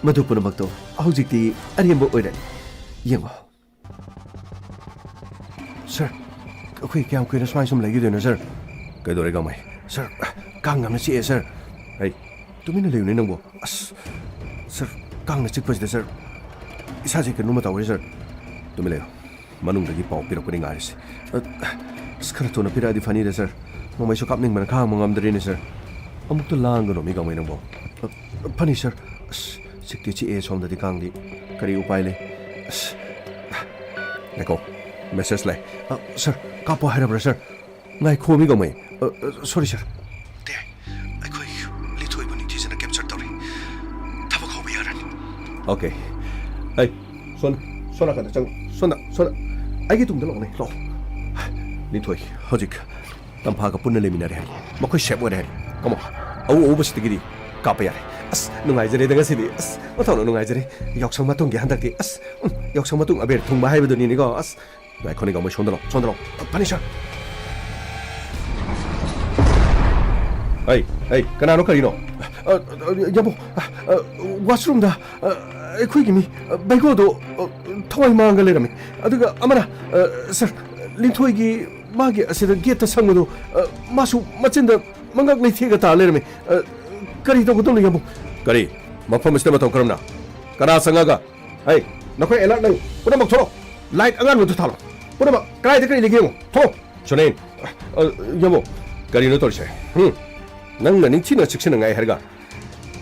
madu punamakto hojikti ariamba oirani yengo sir akhui kyam kuina swai sum lagi doina sir kaidore gamai sir kang amna chi sir ai tumina leune nangbo as sir kang na chikpasida sir isa je kenu mata oi sir tumile manungdagi pau pirakuni ngaris skara tona piradi fani de sir mamai so kapning man khang mangam dre ne sir amuk to lang no mi gamai nangbo fani sir sikti chi e som da di kang di kari upai le Neko, message lai. Sir, kapo harabra sir. Ngai khomi gamai. Sorry sir. Te, akhoi lithoi buni thisana capture tawri. Thaba khobi yaran. Okay. Ai, sona kan chang. Sona. Ai gi tungda longne lo. Lithoi, hojik. Tampha ka punna leminare hai. Makhoi shep ore hai. Come on. Au bas tigiri. Kapa yare. As nungai jare danga sidi. As othon nungai jare. Yoksang matung gi handak ti. As yoksang matung aber thung ba hai beduni ni go. As ngai khoni gamai sondalo. Panisha. Hey, kanano karino? Yabo, washroom da. Ekhui gimi. Baigo do thawai manga lerami. Aduga amana sir linthoi gi magi asida gate ta sangdo masu machinda mangak nei thega ta lerami. Kari to gudong yabo. Kari, mafam istem to karamna. Kana sangaga. Hey, nakhoi alert nang. Puna mak thoro. Light angan mu thalo. Puna mak kai de kari legi mo. Thoro. Chonen. Yabo. Kari no torche. Nang naning china chiksina ngai harga.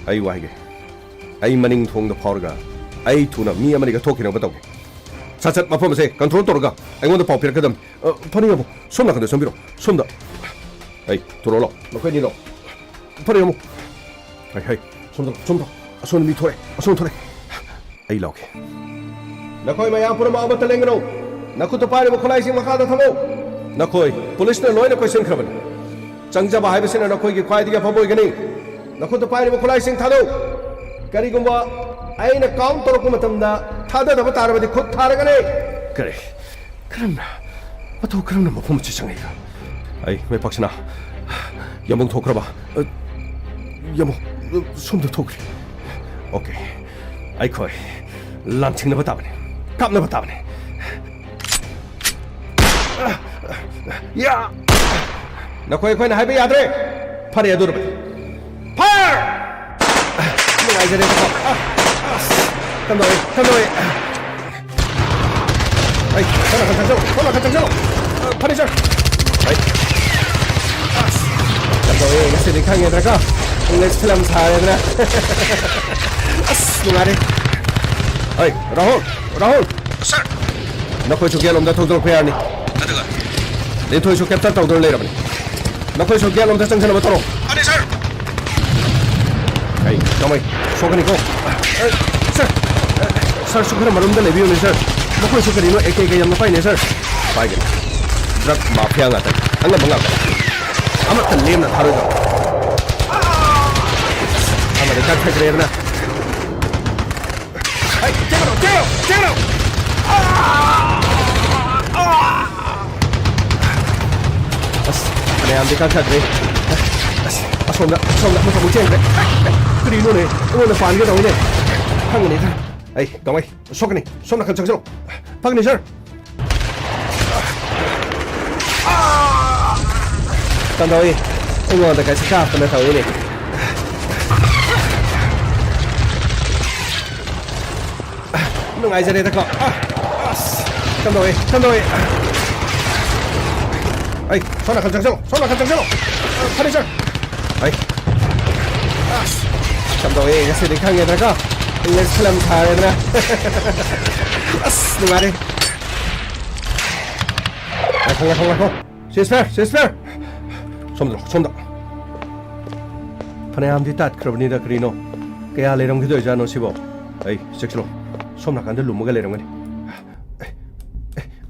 Ai waige. Ai maning thong da phorga. Ai thuna mi amani ga thokina batau. Sachat mafam se control torga. Ai ngon da pau pir kadam. Phani yabo. Somna kan de sombiro. Somda. Ai, torolo. Nakhoi ni lo. Phani yabo. Hai, somda. Ason mi thore. Ai lauke. Nakhoi mayam pura ma abata lengno. Nakhu to pare bokholai sing makha da thamo. Nakhoi police na loina question khrabani. Changjaba haibasina nakhoi gi khwai diga phoboi gani. Nakhu to pare bokholai sing thado. Kari gumba aina count torku matamda thada da batarabadi khut tharagane. Kare. Karamna. Bato karamna mafum chi changai. Ai, me paksana. Yamong thokraba. Yamo somda thokri. Okay. Ai khoi. Launching na batabane. Kap na batabane. Ya. Nakhoi khoi na haibe yadre. Phare adur ba. Fire! Ngai jare ko. Tamdoi. Ai, kana kan jalo. Phare sir. Ai. Tamdoi, nasi di khang yadra ka. English film 사야되나? 누가래? 어이, 라훌. Sir. 너코이 조기한 놈다 통도록 해야 하니. 나드가. 내 토이 조기한 딸 따오도록 내려버니. 너코이 조기한 놈다 정신을 못 떨어. 아니, sir. 에이, 가만히 소근이 고. Sir, 수그런 말음다 레비오네, sir. 너코이 수그리노 에케이게 양나 파이네, sir. 파이게. 드럭 마피아 같다. 안가 뭔가. 아무튼 님나 다르다. Amerika kagreerna. Hey, Jero! Ane Amerika kagre. Asomda, masa buceng re. Krino ne, ono fan ge dawne. Hangni ta. Hey, gamai, sokni, somna kan changselo. Pagni sir. Tandoi, ono da kai ska ta na tawne. Nungai jare ta ko. Tandoi. Ai, sona kan changselo. Phani sir. Ai. Tandoi, ngasi di khang yadra ka. English film tharena. Nungare. Ai, khong. Sister. Somda. Phane am di tat khrabni da krino. Kaya lerong gidoi jano sibo. Ai, sekslo. Somna kan de lumuga lerong ni.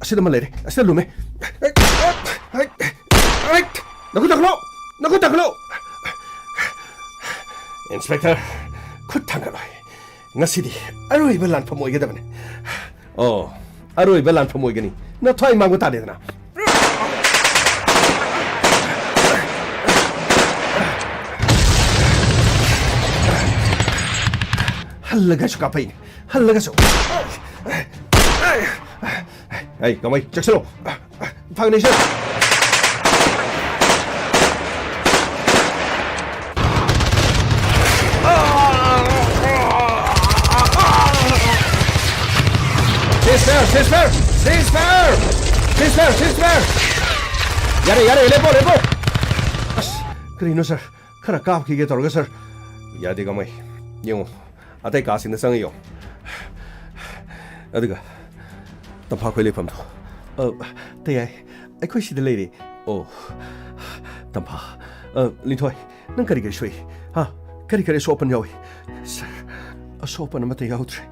Asida malere. Asida lume. Ai. Naku taklo. Inspector. Kutangalo. Ngasidi. Aroi belan pamoy gedabane. Oh, aroi belan pamoy gani. Na thoi mangu ta de na. hallagasu kapai hallagasu hey gamai jaksalo phagni sir Ceasefire! Yare, lepo! Karino sir, khara kaap ki ge torga sir. Yadi gamai. Yung atai kasing na sangayo. Adiga. Tampa ko lefam to. Tayai, ai khoi si de lady. Oh. Tampa. Lintoy, nang kari ge shui. Ha, kari so open yawi. Sir, a so open mata yautre.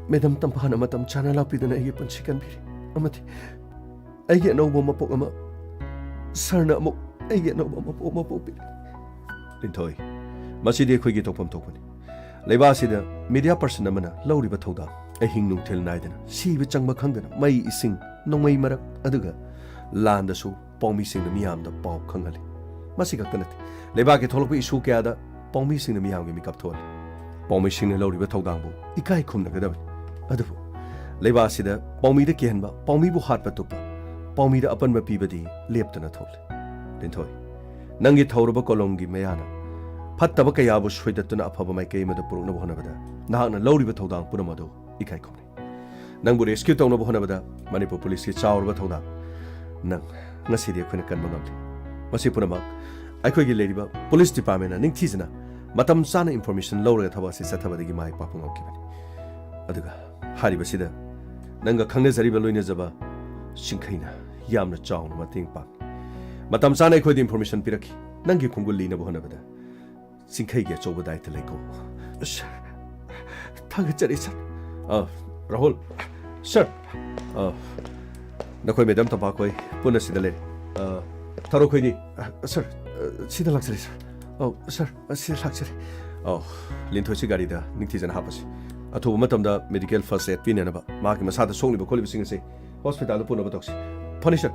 Madam Tampa na matam chana lapidana ay pansikan biri. Amati. Ay no mo mapok ama. Sarna mo ay no mo mapok biri. Lintoy. Masidi ko gitopam tokoni. Leba sida media person namana lauri ba thoda. Ay hingnung tel naidana. Si bichang makhangdana mai ising nong mai marak aduga landa su pawmi sing na miyam da paw khangali. Masi kaktanati. Leba ke tholok isu kya da pawmi sing na miyam ge mikap thol. Pawmi sing na lauri ba thodang bu ikai khum na gadab. Adubu leba sida pawmi da kihanba pawmi bu hat patupa pawmi da apan ba pibadi leptana thol. Lintoy. Nangi thawraba kolongi mayana. Fattaba kaya bu shwaidatuna afaba mai kay mada purukna bu honabada. Nahakna lauri ba thodang punamado ikai khumni. Nang bu rescue tawna bu honabada Manipur police ki chawrba thodang. Nang ngasidi akhona kanba ngamli. Masi punamak akhoi gi leriba police department na ningthijana matam sana information lawra thaba si sathabadagi mai papu ngakibani. Aduga hari basida nanga khangna zariba loina jaba singkhaina yamna chawna mating pa. Matam sana akhoi di information piraki nangi khungul lina bu honabada. Singkhai ge choba daita leko. Thagachari sir. Rahul. Sir. Nakhoi madam tampa koi puna sida le. Tharo khoi ni. Sir. Sida laksari sir. Sir. Sida laksari. Linthoi si gari da ningthijana hapasi. Athuba matamda medical first aid pin ba. Maki masada songli ba kholi bising se. Hospital puna ba toksi. Phani sir.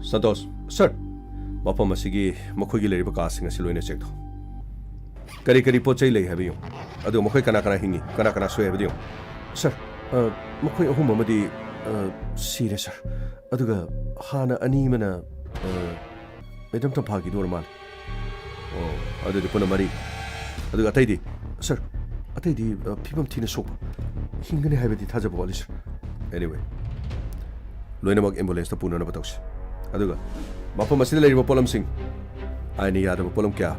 Santosh. Sir. Mapam asigi makhoi gi leriba ka singa siloina check tho. Kari pochai lei habiyo. Adu makhoi kana hingi. Kana soi habiyo. Sir. Makhoi ahum amadi serious sir. Aduga hana ani mana madam tampa gi normal. Adu de puna mari. Aduga ataidi. Sir. Ataidi pibam thina sok. Hingani habedi thajaba wali sir. Anyway. Loina mag ambulance ta puna na batawsi. Aduga mapam asida lei polam sing. Ai yada polam kya.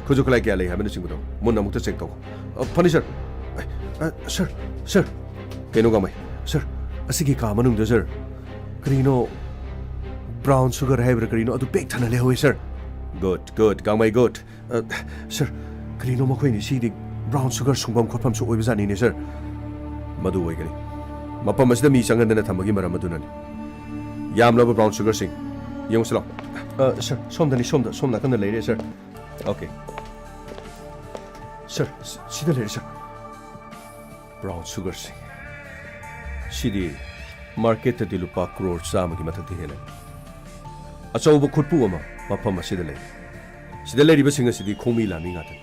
Kujo kalai kya lei habena singbudo. Munna mukta check taw. Phani sir. Sir. Keno gamai. Sir. Asigi ka manung de sir. Karino brown sugar haibra karino adu big thana le hoy sir. Good. Gamai good. Sir. Karino makhoi ni sidi brown sugar sungbam khopam su oibjani ne sir. Madu oigani. Mapam asida mi changandana thamagi maram madunani. Yamlaba brown sugar sing. Yongslo. Sir. Somna kana leire sir. Okay. Sir. Sida leire sir. Brown sugar sing. Sidi market di lupa crore sama ki mathati hele. Achaw bu khutpu ama mapam asida lei. Sida lei riba singa sidi khomi lami ngata.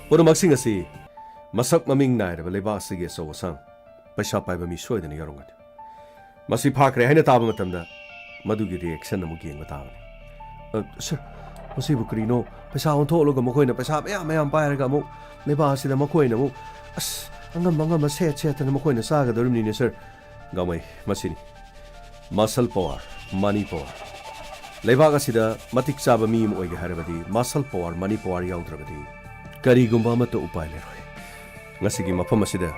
Pura maksinga si masak maming nai ra leba sige so sang. Paisa pai ba mi soi dani yarongat. Masi phakre haina taba matamda madugi reaction amu geng bata. Sir, masi bu krino paisa on tho loga makoi na paisa mayam pai ra ga mu leba sida makoi na mu as angam se tan makoi na sa ga dormi ni sir. Gamai masini muscle power money power lebaga sida matik chaba mi mo oige harabadi muscle power money power yaudravadi kari gumba mata upai le roi ngasigi mafam asida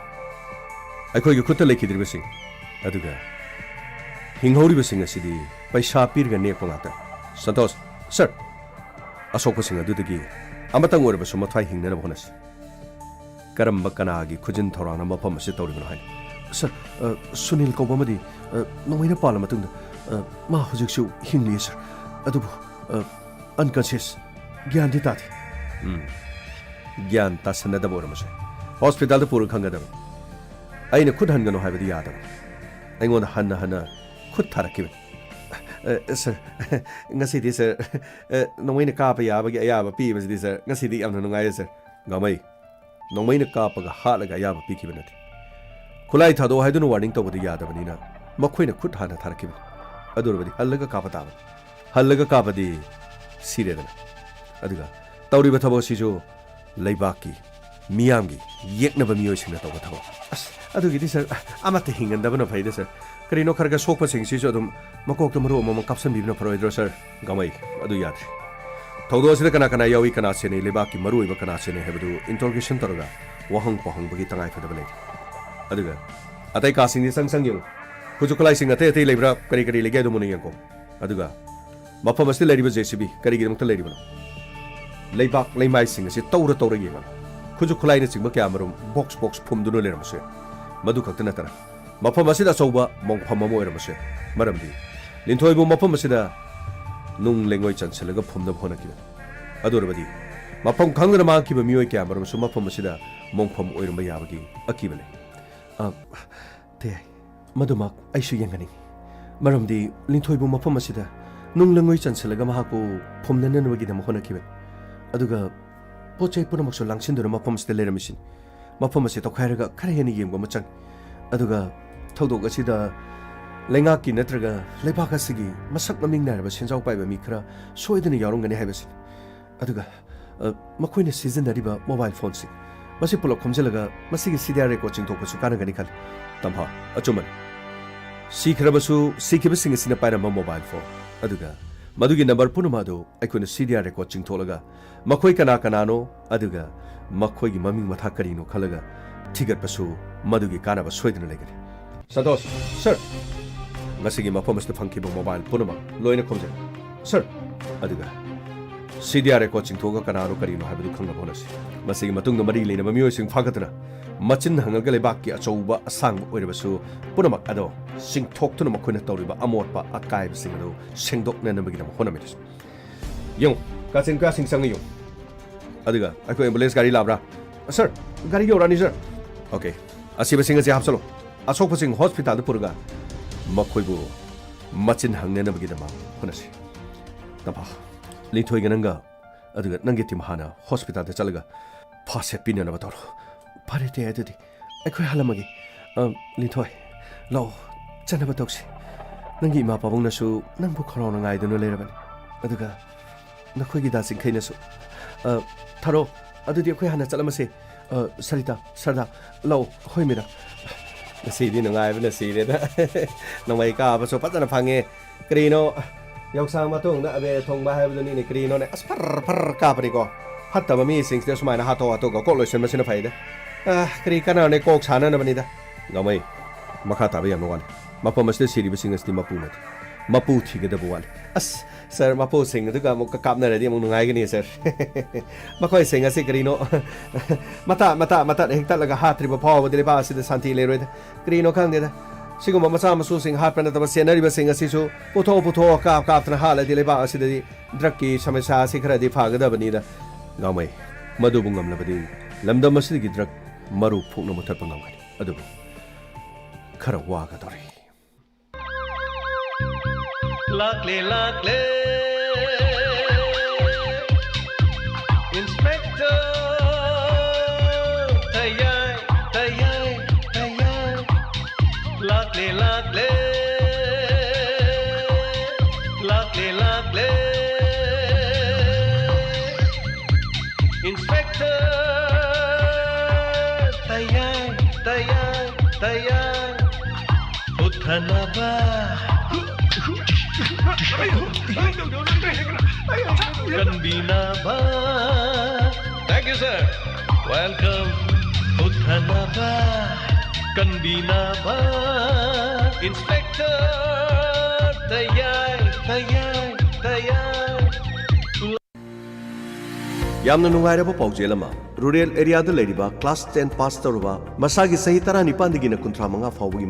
akhoi gi khutta lekhidri besing aduga hinghori besing asidi paisa pirga ne pangata santosh sir asok besing adudagi amatang ore besu mathai hingna na bonas karamba kana gi khujin thorana mafam ase tawri hai Sir, Sunil Kobamadi, no way to Parliament. Ma Hujixu, Hingley, sir. Adubu, unconscious. Gyan ditat. Gyan tas another bormus. Hospital the poor Kangadam. I could hang no have the other. I want Hana could Tarakib. Sir, Nasidi, sir. No way to copy Yaba P was this, Nasidi, Amnanga, sir. Gamay. nongmaina kapaga hatlaga yaba pikibanati khulai thado haiduna warning tawbadi yadabanina makhoina khut hana tharakibani adurabadi hallaga kapataba hallaga kapadi siredana aduga tawriba thabo sijo leibaki miyamgi yeknaba miyo singna tawba thabo as adugi sir amata hingandabana faida sir karino kharga sokpa sing sijo adum makokta maru mama kapsan bibna faroidro sir gamai adu yadre thawdo asida kana yawi kana sene lebaki maru iba kana sene hebadu interrogation taraga wahang pahang bagi tangai fadaba lei aduga atai ka sing sang sang yung kuju kulai sing atai atai lebra kari lege do muni yanko aduga mapam asida leriba JCB kari gi mukta leriba leibak leimai sing asi tawra yenga kuju kulai ne singba kya marum box phumduno leramse madu khakta natara mapam asida chauba mongpham mo eramse maramdi linthoi bu mapam asida nung lengoi chanselaga phumna phona ki adorabadi mapam khangna ma ki ba mioi kya marum su mapam asida mongpham oiramba yabagi akibale te maduma aishu yengani maramdi linthoi bu mapam asida nung lengoi chanselaga ma ko phumna nanwagi dam hona kibe aduga pochai puna makso langsindura mapam asida leramisin mapam asida khairaga khara heni yemgo machang aduga thawdok asida Lengaki natraga leibaka sigi masak maming naraba senjau paiba mi khara soidani yarongani haibasi aduga makoina season dariba mobile phone si masi pulok khomjelaga masigi CDR coaching thokpa su kana gani khal tamha achuman sikhrabasu sikhibasing sina pairama mobile phone aduga madugi number punamado aikoina CDR coaching tholaga makoi kana no aduga makoi gi maming matha karino khalaga thigat pasu madugi kana ba soidana legani Santosh sir Masigi mapamasta funkiba mobile punama loina khomje sir aduga CDR coaching thoga kanaro karino habdu khangna bonasi masigi matungna mari leina mamiyo sing phagatna machin hangaga lebakki achouba asang oirabasu punama ado sing thoktuna makhoina tawriba amotpa akai sing ado sengdokna namagi nam honamitis yung kasing sang yung aduga ako ambulance gari labra sir gari yorani sir okay asiba singa je hapsalo asokpa sing hospital da purga Makoibu machin hangnena bagidama honasi tapa lithoi gananga aduga nange tim hana hospital da chalaga phase pinana batoro parete adudi akhoi halamagi lithoi lo chana batoksi nangi ma pabungna su nangbu khorona ngai dunu lerabani aduga nakhoi gi da sing khaina su tharo adudi akhoi hana chalamase sarita sarda lo hoi mira Sidi nungai bena sidi da namai ka ba so patana phange krino yoksang matung na abe thong ba hai bani ni krino ne asfar ka pani ko hatta ba mi sing de sumai na hato ato ko lotion ma sina phaida kri kana ne kok sana na bani da gamai makha ta ba yam no wal mapa masde siri ba singas ti mapu na mapu thi ga da bo wal as sir mapu sing du ga mo ka kap na re di mo nungai ga ni sir makoi sing asi krino mata hekta laga hatri ba phaw de ba si de santi le re krino khang de da siguma macha masu sing hat pana ta senari ba sing asi su putho ka tna hala de le ba asi de drug ki samasya si khara di pha ga da bani da gamai madu bungam la badi lamda masdi gi drug maru phukna muthat pangam ga adu khara wa ga dori Lakle Inspector Tayai Lakle Inspector Tayai Uthanaba Kanbinaba. Thank you, sir. Welcome. Uthanaba. Kanbinaba. Inspector. Tayai. Yamna nungairaba paujela rural area da leriba class 10 pass taruba masagi sahi tara nipan digi na kuntra manga fawgi